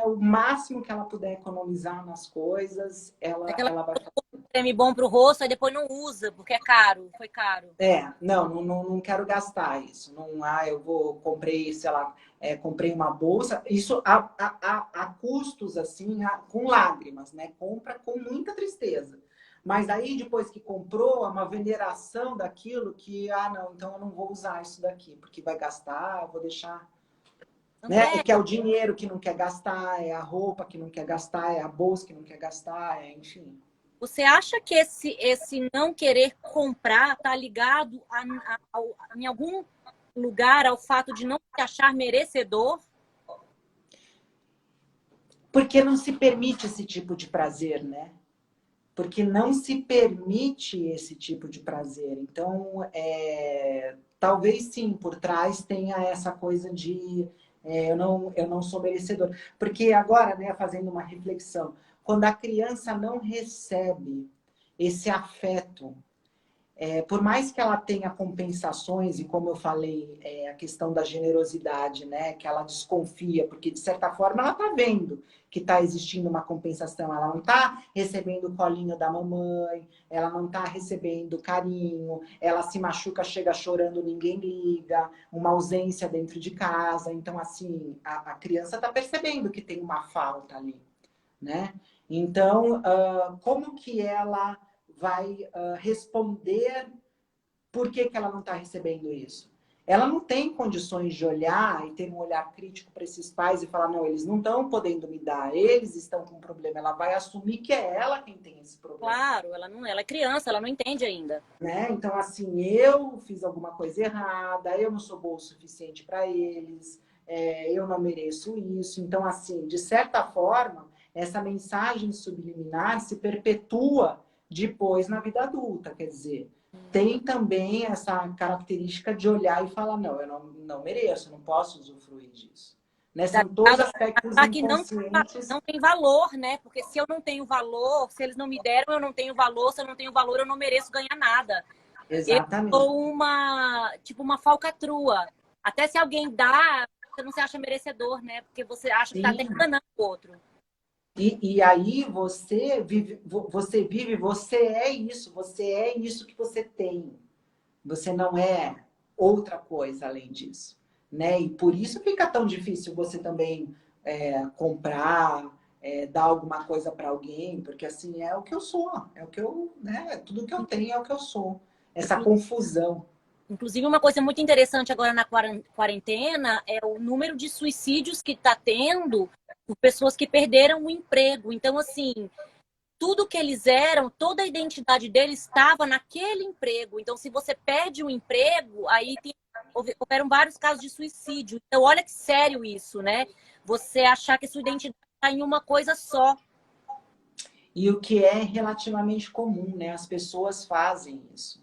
o máximo que ela puder economizar nas coisas, Aquela ela vai fazer. creme bom pro rosto, aí depois não usa, porque é caro, foi caro. Não quero gastar isso. Não, comprei, sei lá, comprei uma bolsa. Isso a custos, assim, com lágrimas, né? Compra com muita tristeza. Mas aí, depois que comprou, é uma veneração daquilo que, não, então eu não vou usar isso daqui, porque vai gastar, eu vou deixar. Né? André, Que é o dinheiro que não quer gastar, é a roupa que não quer gastar, é a bolsa que não quer gastar, enfim. você acha que esse não querer comprar tá ligado em algum lugar ao fato de não se achar merecedor? Porque não se permite esse tipo de prazer, né? Porque não se permite esse tipo de prazer. Então, talvez sim, por trás tenha essa coisa de eu não sou merecedor. Porque agora, né, fazendo uma reflexão, quando a criança não recebe esse afeto, por mais que ela tenha compensações, e como eu falei, a questão da generosidade, né? Que ela desconfia, porque de certa forma ela está vendo que está existindo uma compensação, ela não está recebendo o colinho da mamãe, ela não está recebendo carinho, ela se machuca, chega chorando, ninguém liga, uma ausência dentro de casa. Então, assim, a criança está percebendo que tem uma falta ali, né? Então, como que ela vai responder por que ela não está recebendo isso? Ela não tem condições de olhar e ter um olhar crítico para esses pais e falar, não, eles não estão podendo me dar, eles estão com um problema. Ela vai assumir que é ela quem tem esse problema. Claro, ela é criança, ela não entende ainda. Né? Então, assim, eu fiz alguma coisa errada, eu não sou boa o suficiente para eles, eu não mereço isso. Então, assim, de certa forma, essa mensagem subliminar se perpetua depois na vida adulta. Quer dizer, tem também essa característica de olhar e falar, não, eu não mereço, não posso usufruir disso. Né? São todos aspectos Achar que inconscientes. não tem valor, né? Porque se eu não tenho valor, se eles não me deram, eu não tenho valor. Se eu não tenho valor, eu não mereço ganhar nada. Eu Exatamente. sou tipo uma falcatrua. Até se alguém dá, você não se acha merecedor, né? Porque você acha que está até Sim. enganando o outro. E aí você é isso que você tem. Você não é outra coisa além disso, né? E por isso fica tão difícil você também comprar, dar alguma coisa para alguém, porque assim é o que eu sou, é o que eu, né? Tudo que eu tenho é o que eu sou. Essa confusão. Inclusive, uma coisa muito interessante agora na quarentena é o número de suicídios que está tendo por pessoas que perderam o emprego. Então, assim, tudo que eles eram, toda a identidade deles estava naquele emprego. Então, se você perde o emprego, aí houveram vários casos de suicídio. Então, olha que sério isso, né? Você achar que sua identidade está em uma coisa só. E o que é relativamente comum, né? As pessoas fazem isso.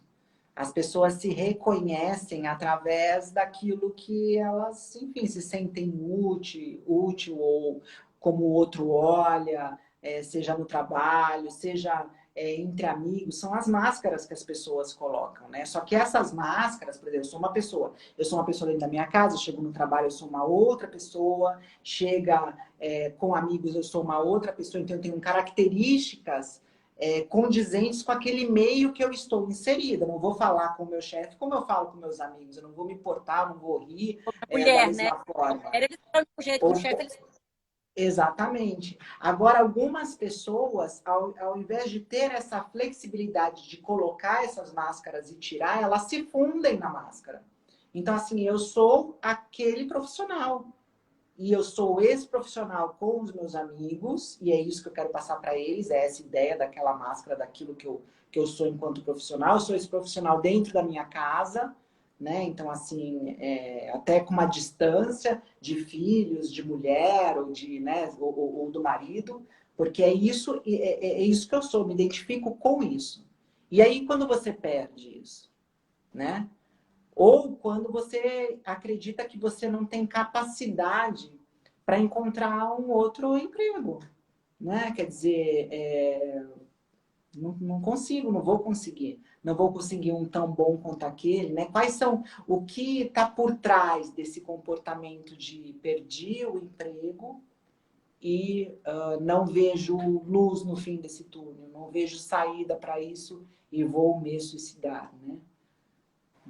As pessoas se reconhecem através daquilo que elas, enfim, se sentem útil ou como o outro olha, seja no trabalho, seja entre amigos, são as máscaras que as pessoas colocam, né? Só que essas máscaras, por exemplo, eu sou uma pessoa dentro da minha casa, chego no trabalho, eu sou uma outra pessoa, chega com amigos, eu sou uma outra pessoa, então eu tenho características condizentes com aquele meio que eu estou inserida. Eu não vou falar com o meu chefe como eu falo com meus amigos, eu não vou me portar, não vou rir da Mulher, né? mesma forma. Era eles falam do jeito com o Ou, chefe, eles... exatamente. Agora, algumas pessoas, ao invés de ter essa flexibilidade de colocar essas máscaras e tirar, elas se fundem na máscara. Então, assim, eu sou aquele profissional. E eu sou esse profissional com os meus amigos, e é isso que eu quero passar para eles, é essa ideia daquela máscara, daquilo que eu sou enquanto profissional. Eu sou esse profissional dentro da minha casa, né? Então, assim, até com uma distância de filhos, de mulher, ou, né, ou do marido, porque é isso que eu sou, me identifico com isso. E aí, quando você perde isso, né? Ou quando você acredita que você não tem capacidade para encontrar um outro emprego, né? Quer dizer, não consigo, não vou conseguir. Não vou conseguir um tão bom quanto aquele, né? Quais são o que está por trás desse comportamento de perdi o emprego e não vejo luz no fim desse túnel, não vejo saída para isso e vou me suicidar, né?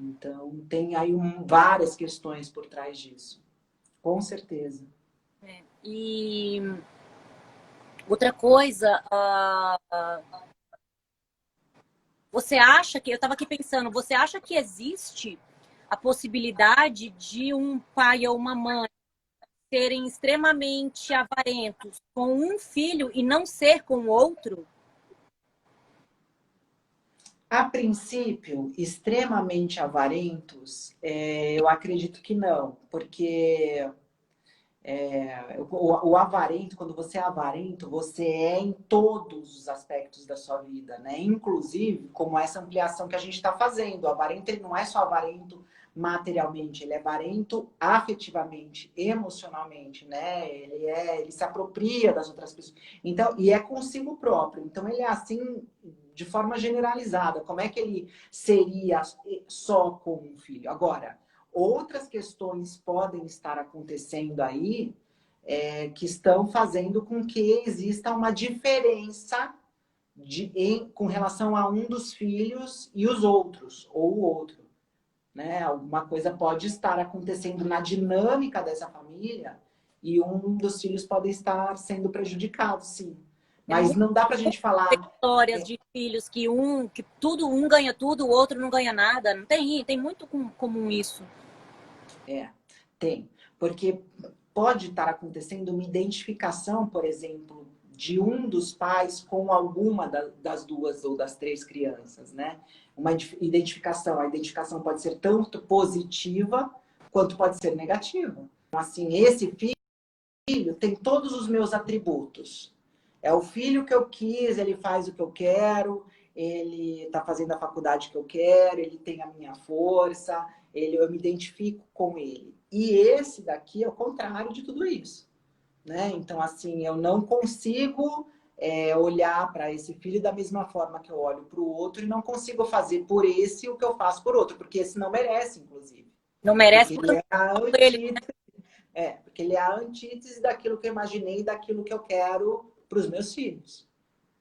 Então, tem aí várias questões por trás disso. Com certeza. E outra coisa, você acha que, eu estava aqui pensando, você acha que existe a possibilidade de um pai ou uma mãe serem extremamente avarentos com um filho e não ser com o outro? A princípio, extremamente avarentos, eu acredito que não, porque o avarento, quando você é avarento, você é em todos os aspectos da sua vida, né? Inclusive, como essa ampliação que a gente está fazendo. O avarento, ele não é só avarento materialmente, ele é avarento afetivamente, emocionalmente, né? Ele se apropria das outras pessoas. Então, e é consigo próprio. Então, ele é assim de forma generalizada. Como é que ele seria só com um filho? Agora, outras questões podem estar acontecendo aí que estão fazendo com que exista uma diferença com relação a um dos filhos e os outros, ou o outro. Né? Alguma coisa pode estar acontecendo na dinâmica dessa família e um dos filhos pode estar sendo prejudicado, sim. É Mas muito não dá para a gente falar. histórias de filhos que tudo um ganha tudo, o outro não ganha nada. Não tem muito comum isso. Tem. Porque pode estar acontecendo uma identificação, por exemplo, de um dos pais com alguma das duas ou das três crianças, né? Uma identificação. A identificação pode ser tanto positiva quanto pode ser negativa. Então, assim, esse filho tem todos os meus atributos. É o filho que eu quis, ele faz o que eu quero, ele está fazendo a faculdade que eu quero, ele tem a minha força, eu me identifico com ele. E esse daqui é o contrário de tudo isso. Né? Então, assim, eu não consigo olhar para esse filho da mesma forma que eu olho para o outro e não consigo fazer por esse o que eu faço por outro, porque esse não merece, inclusive. Não merece porque por ele é a ele. antítese, porque ele é a antítese daquilo que eu imaginei, daquilo que eu quero para os meus filhos.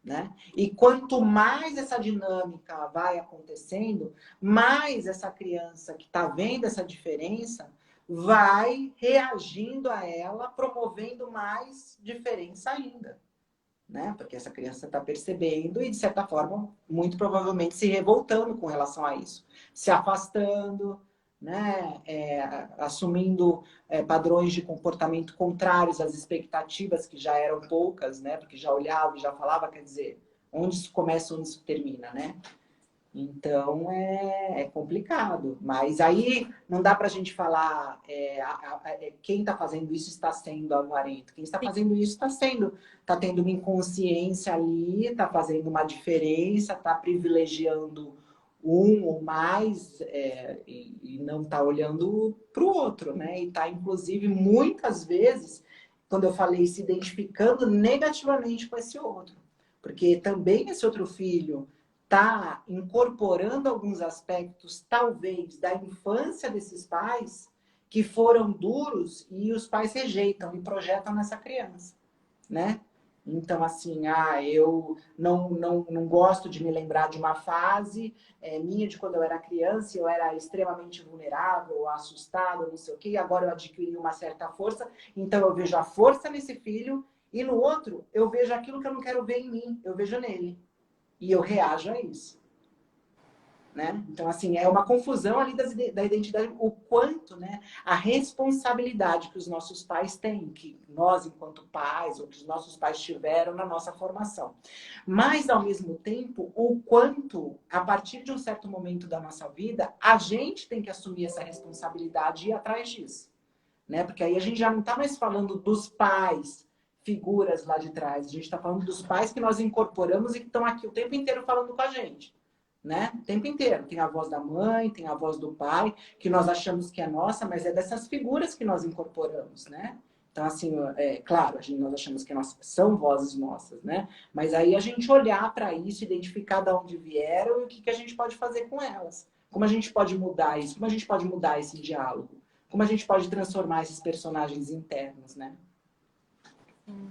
Né? E quanto mais essa dinâmica vai acontecendo, mais essa criança que está vendo essa diferença vai reagindo a ela, promovendo mais diferença ainda. Né? Porque essa criança está percebendo e, de certa forma, muito provavelmente se revoltando com relação a isso. Se afastando, né? Assumindo padrões de comportamento contrários às expectativas que já eram poucas, né? Porque já olhava e já falava, quer dizer, onde isso começa, onde isso termina, né? Então é complicado, mas aí não dá para a gente falar quem está fazendo isso está sendo avarento. Quem está fazendo isso está tendo uma inconsciência ali, está fazendo uma diferença, está privilegiando um ou mais e não está olhando para o outro, né? E está, inclusive, muitas vezes, quando eu falei, se identificando negativamente com esse outro. Porque também esse outro filho está incorporando alguns aspectos, talvez, da infância desses pais que foram duros e os pais rejeitam e projetam nessa criança, né? Então, assim, eu não gosto de me lembrar de uma fase minha de quando eu era criança, eu era extremamente vulnerável, assustada, não sei o quê, e agora eu adquiri uma certa força, então eu vejo a força nesse filho, e no outro eu vejo aquilo que eu não quero ver em mim, eu vejo nele. E eu reajo a isso. Né? Então, assim, é uma confusão ali da identidade, o quanto, né, a responsabilidade que os nossos pais têm, que nós, enquanto pais, ou que os nossos pais tiveram na nossa formação. Mas, ao mesmo tempo, o quanto, a partir de um certo momento da nossa vida, a gente tem que assumir essa responsabilidade e ir atrás disso. Né? Porque aí a gente já não está mais falando dos pais, figuras lá de trás, a gente está falando dos pais que nós incorporamos e que estão aqui o tempo inteiro falando com a gente. Né? O tempo inteiro. Tem a voz da mãe, tem a voz do pai, que nós achamos que é nossa, mas é dessas figuras que nós incorporamos, né? Então, assim, claro, nós achamos que são vozes nossas, né? Mas aí a gente olhar para isso, identificar de onde vieram e o que a gente pode fazer com elas. Como a gente pode mudar isso? Como a gente pode mudar esse diálogo? Como a gente pode transformar esses personagens internos, né?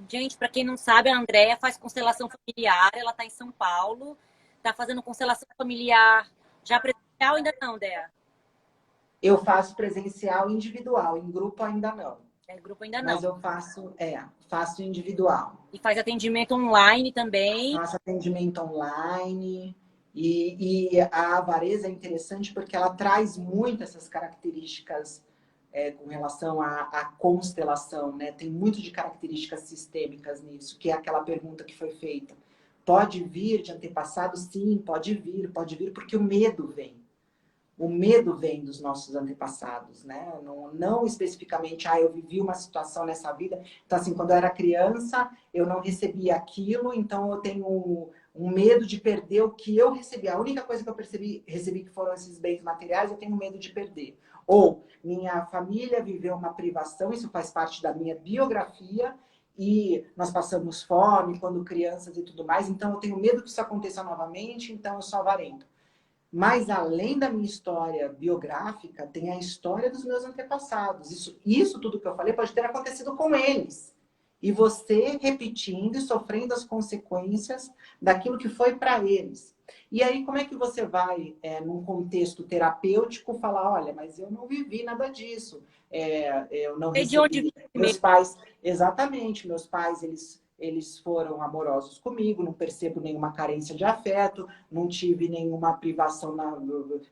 Gente, para quem não sabe, a Andrea faz constelação familiar, ela está em São Paulo. Tá fazendo constelação familiar já presencial? Ainda não, Dea? Eu faço presencial individual, em grupo ainda não. Grupo ainda não. Mas eu faço individual. E faz atendimento online também? Faço atendimento online. E a Avareza é interessante porque ela traz muito essas características com relação à constelação, né? Tem muito de características sistêmicas nisso, que é aquela pergunta que foi feita. Pode vir de antepassado? Sim, pode vir, porque o medo vem. O medo vem dos nossos antepassados, né? Não especificamente, eu vivi uma situação nessa vida. Então, assim, quando eu era criança, eu não recebia aquilo, então eu tenho um medo de perder o que eu recebi. A única coisa que eu recebi que foram esses bens materiais, eu tenho medo de perder. Ou minha família viveu uma privação, isso faz parte da minha biografia, e nós passamos fome quando crianças e tudo mais, então eu tenho medo que isso aconteça novamente, então eu sou avarento. Mas além da minha história biográfica, tem a história dos meus antepassados. Isso tudo que eu falei pode ter acontecido com eles. E você repetindo e sofrendo as consequências daquilo que foi para eles. E aí, como é que você vai, num contexto terapêutico, falar, olha, mas eu não vivi nada disso. Eu não De onde recebi. Meus pais, exatamente, meus pais, eles foram amorosos comigo, não percebo nenhuma carência de afeto, não tive nenhuma privação,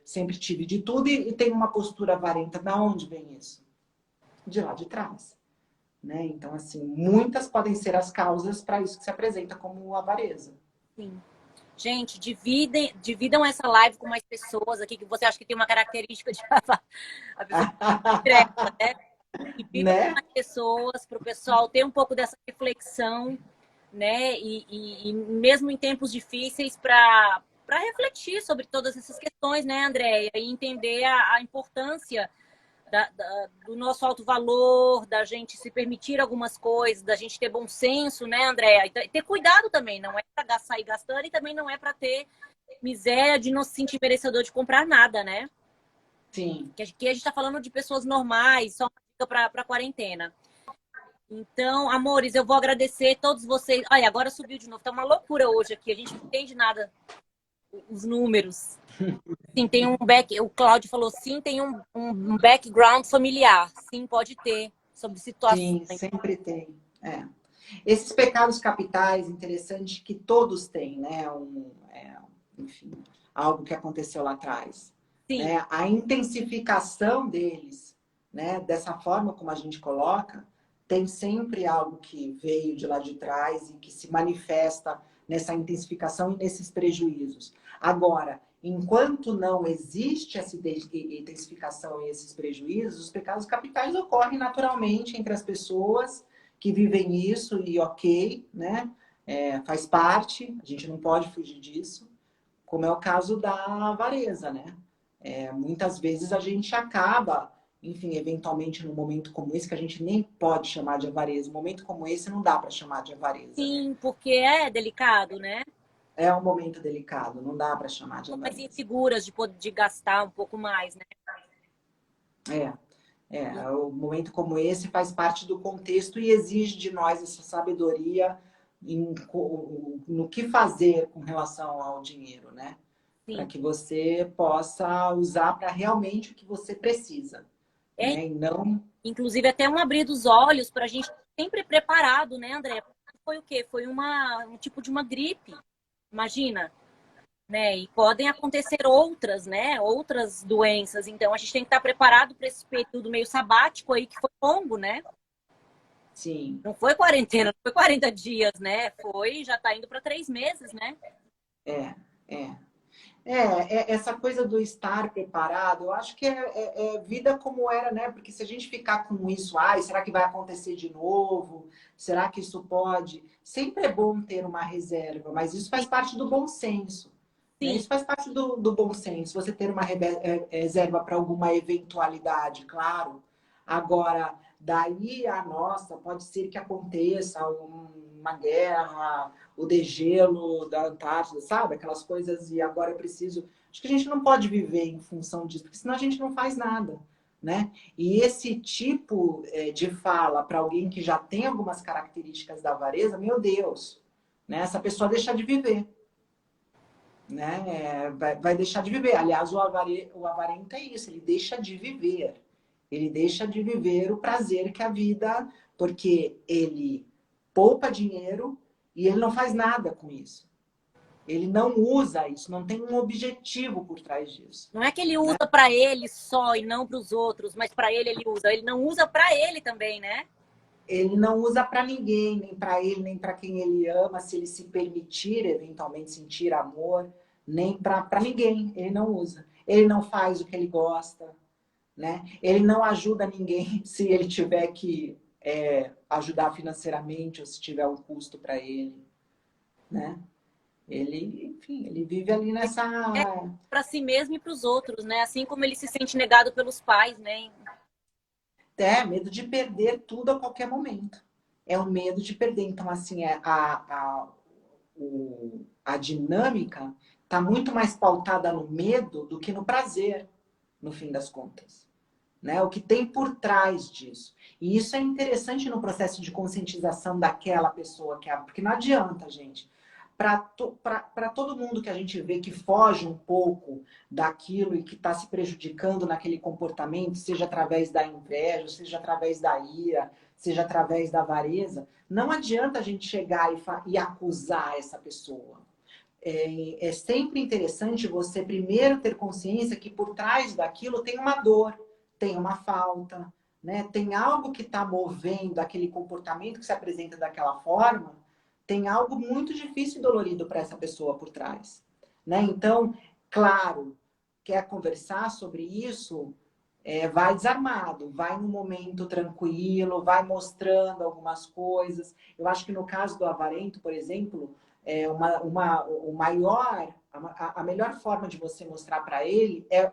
sempre tive de tudo e tenho uma postura avarenta. Da onde vem isso? De lá de trás. Né? Então, assim, muitas podem ser as causas para isso que se apresenta como avareza. Sim. Gente, dividam essa live com mais pessoas aqui que você acha que tem uma característica de a pessoa direta, né? Dividam com mais pessoas, para o pessoal ter um pouco dessa reflexão, né? E mesmo em tempos difíceis, para refletir sobre todas essas questões, né, Andréia? E entender a importância do nosso alto valor, da gente se permitir algumas coisas, da gente ter bom senso, né, Andréia? E ter cuidado também, não é para sair gastando e também não é para ter miséria de não se sentir merecedor de comprar nada, né? Sim. Que a gente está falando de pessoas normais, só para a quarentena. Então, amores, eu vou agradecer a todos vocês. Olha, agora subiu de novo, tá uma loucura hoje aqui, a gente não entende nada, os números. Sim, tem o Cláudio falou, sim, tem um background familiar. Sim, pode ter, sobre situações. Sim, sempre tem. Esses pecados capitais, interessante que todos têm, né? Enfim, algo que aconteceu lá atrás. Sim. Né? A intensificação deles, né? Dessa forma como a gente coloca, tem sempre algo que veio de lá de trás e que se manifesta nessa intensificação e nesses prejuízos. Agora, enquanto não existe essa intensificação e esses prejuízos, os pecados capitais ocorrem naturalmente entre as pessoas que vivem isso e ok, né? Faz parte, a gente não pode fugir disso, como é o caso da avareza, né? Muitas vezes a gente acaba enfim, eventualmente num momento como esse, que a gente nem pode chamar de avareza, um momento como esse não dá para chamar de avareza, né? Sim, porque é delicado, né? É um momento delicado, não dá para chamar de São mais avareza. inseguras de poder de gastar um pouco mais, né? É, o momento como esse faz parte do contexto e exige de nós essa sabedoria no que fazer com relação ao dinheiro, né? Para Sim. que você possa usar para realmente o que você precisa, É, né? E não. inclusive até um abrir dos olhos para a gente estar sempre preparado, né, André? Foi o quê? Foi um tipo de uma gripe, imagina, né? E podem acontecer outras, né? Outras doenças. Então a gente tem que estar preparado para esse período meio sabático aí que foi longo, né? Sim, Não foi quarentena, não foi 40 dias, né? Foi, já está indo para 3 meses, né? é, é. Essa coisa do estar preparado, eu acho que é vida como era, né? Porque se a gente ficar com isso, ai, será que vai acontecer de novo? Será que isso pode? Sempre é bom ter uma reserva, mas isso faz parte do bom senso, né? Sim, Isso faz parte do bom senso, você ter uma reserva para alguma eventualidade, claro. Agora, daí a nossa, pode ser que aconteça uma guerra, o degelo da Antártida, sabe? Aquelas coisas, e agora eu preciso. Acho que a gente não pode viver em função disso, porque senão a gente não faz nada, né? E esse tipo de fala para alguém que já tem algumas características da avareza, meu Deus, né? Essa pessoa deixa de viver, né? Vai deixar de viver. Aliás, o avarento é isso, ele deixa de viver. Ele deixa de viver o prazer que a vida, porque ele poupa dinheiro e ele não faz nada com isso. Ele não usa isso, não tem um objetivo por trás disso, não é que ele né? usa para ele só e não para os outros, mas para ele usa. Ele não usa para ele também, né? Ele não usa para ninguém, nem para ele, nem para quem ele ama, se ele se permitir eventualmente sentir amor, nem para ninguém, ele não usa. Ele não faz o que ele gosta, né? Ele não ajuda ninguém se ele tiver que ajudar financeiramente ou se tiver um custo para ele, né? Ele, enfim, ele vive ali nessa. É para si mesmo e para os outros, né? Assim como ele se sente negado pelos pais, né? Medo de perder tudo a qualquer momento. É o medo de perder. Então, assim, a dinâmica está muito mais pautada no medo do que no prazer, no fim das contas. Né? O que tem por trás disso. E isso é interessante no processo de conscientização daquela pessoa porque não adianta, gente. Para todo mundo que a gente vê que foge um pouco daquilo e que está se prejudicando naquele comportamento, seja através da inveja, seja através da ira, seja através da avareza, não adianta a gente chegar e acusar essa pessoa. É sempre interessante você primeiro ter consciência que por trás daquilo tem uma dor, tem uma falta, né? Tem algo que está movendo aquele comportamento que se apresenta daquela forma, tem algo muito difícil e dolorido para essa pessoa por trás, né? Então, claro, quer conversar sobre isso, vai desarmado, vai num momento tranquilo, vai mostrando algumas coisas. Eu acho que no caso do avarento, por exemplo, a melhor forma de você mostrar para ele é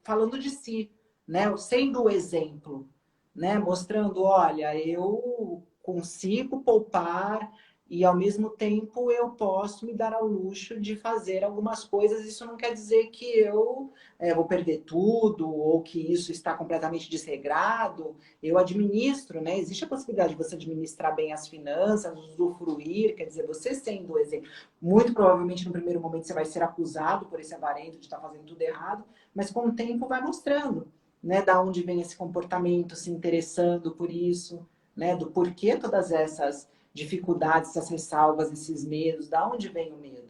falando de si, né? Sendo o exemplo, né? Mostrando, olha, eu consigo poupar e ao mesmo tempo eu posso me dar ao luxo de fazer algumas coisas. Isso não quer dizer que eu vou perder tudo ou que isso está completamente desregrado. Eu administro, né? Existe a possibilidade de você administrar bem as finanças, usufruir, quer dizer, você sendo o exemplo. Muito provavelmente no primeiro momento você vai ser acusado por esse avarento de estar fazendo tudo errado, mas com o tempo vai mostrando, né, da onde vem esse comportamento, se interessando por isso, né, do porquê todas essas dificuldades, essas ressalvas, esses medos, da onde vem o medo.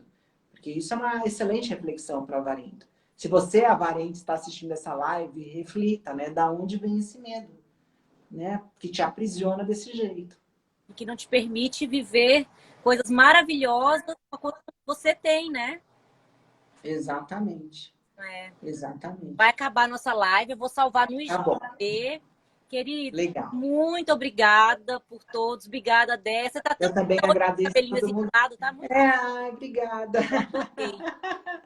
Porque isso é uma excelente reflexão para o avarento. Se você, avarento, está assistindo essa live, reflita, né, da onde vem esse medo, né, que te aprisiona desse jeito. Que não te permite viver coisas maravilhosas com a coisa que você tem, né? Exatamente. É. Vai Exatamente. acabar a nossa live, eu vou salvar no Tá bom. IGTV. Querido, Legal. muito obrigada por todos. Obrigada, Dessa. Tá tão Eu também bonito o agradeço cabelinho todo assim de mundo. lado, tá muito. Ai, obrigada. Eu adorei.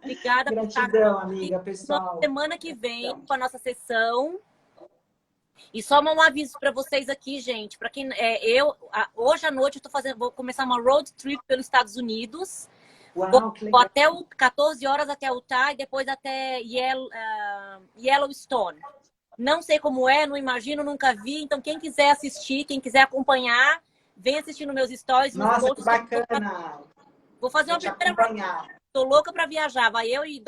Obrigada por estar Gratidão, aqui. amiga, Nos vemos pessoal. semana que vem Gratidão. com a nossa sessão. E só um aviso para vocês aqui, gente. Para quem hoje à noite vou começar uma road trip pelos Estados Unidos. Uau, que Vou legal. até 14 horas até Utah e depois até Yellowstone. Não sei como é, não imagino, nunca vi. Então, quem quiser assistir, quem quiser acompanhar, vem assistir nos meus stories. Nossa, que bacana. Vou fazer uma te primeira. acompanhar. Tô louca para viajar. Vai eu e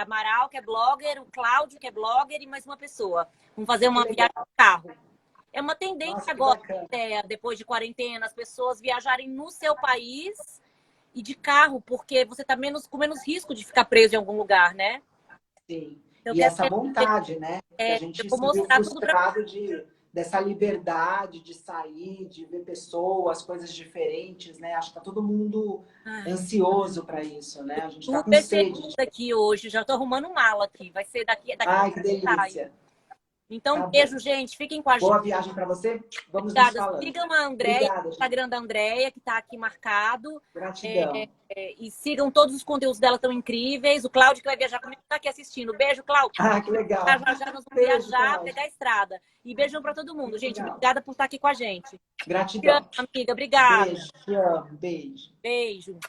Amaral, que é blogger, o Cláudio, que é blogger, e mais uma pessoa. Vamos fazer uma viagem de carro. É uma tendência Nossa, agora, depois de quarentena, as pessoas viajarem no seu país e de carro, porque você tá com menos risco de ficar preso em algum lugar, né? Sim. Eu E quero essa vontade, né? Que a gente eu vou se viu mostrar tudo para frustrado dessa liberdade de sair, de ver pessoas, coisas diferentes, né? Acho que tá todo mundo ansioso para isso, né? A gente tá com super sede. segunda aqui hoje. Já tô arrumando mala aqui. Vai ser daqui Ai, que delícia. Então, Tá beijo, bom. gente. Fiquem com a gente. Boa viagem para você. Vamos nos Obrigada. falando. Sigam a Andréia, Obrigada, o gente. Instagram da Andréia, que está aqui marcado. Gratidão. E sigam todos os conteúdos dela, tão incríveis. O Cláudio, que vai viajar comigo, está aqui assistindo. Beijo, Cláudio. Ah, que legal. Já nós vamos Beijo, viajar, Cláudio. pegar a estrada. E beijão para todo mundo. Gente, Legal. obrigada por estar aqui com a gente. Gratidão. Amiga, obrigada. Beijo, te amo. Beijo. Beijo.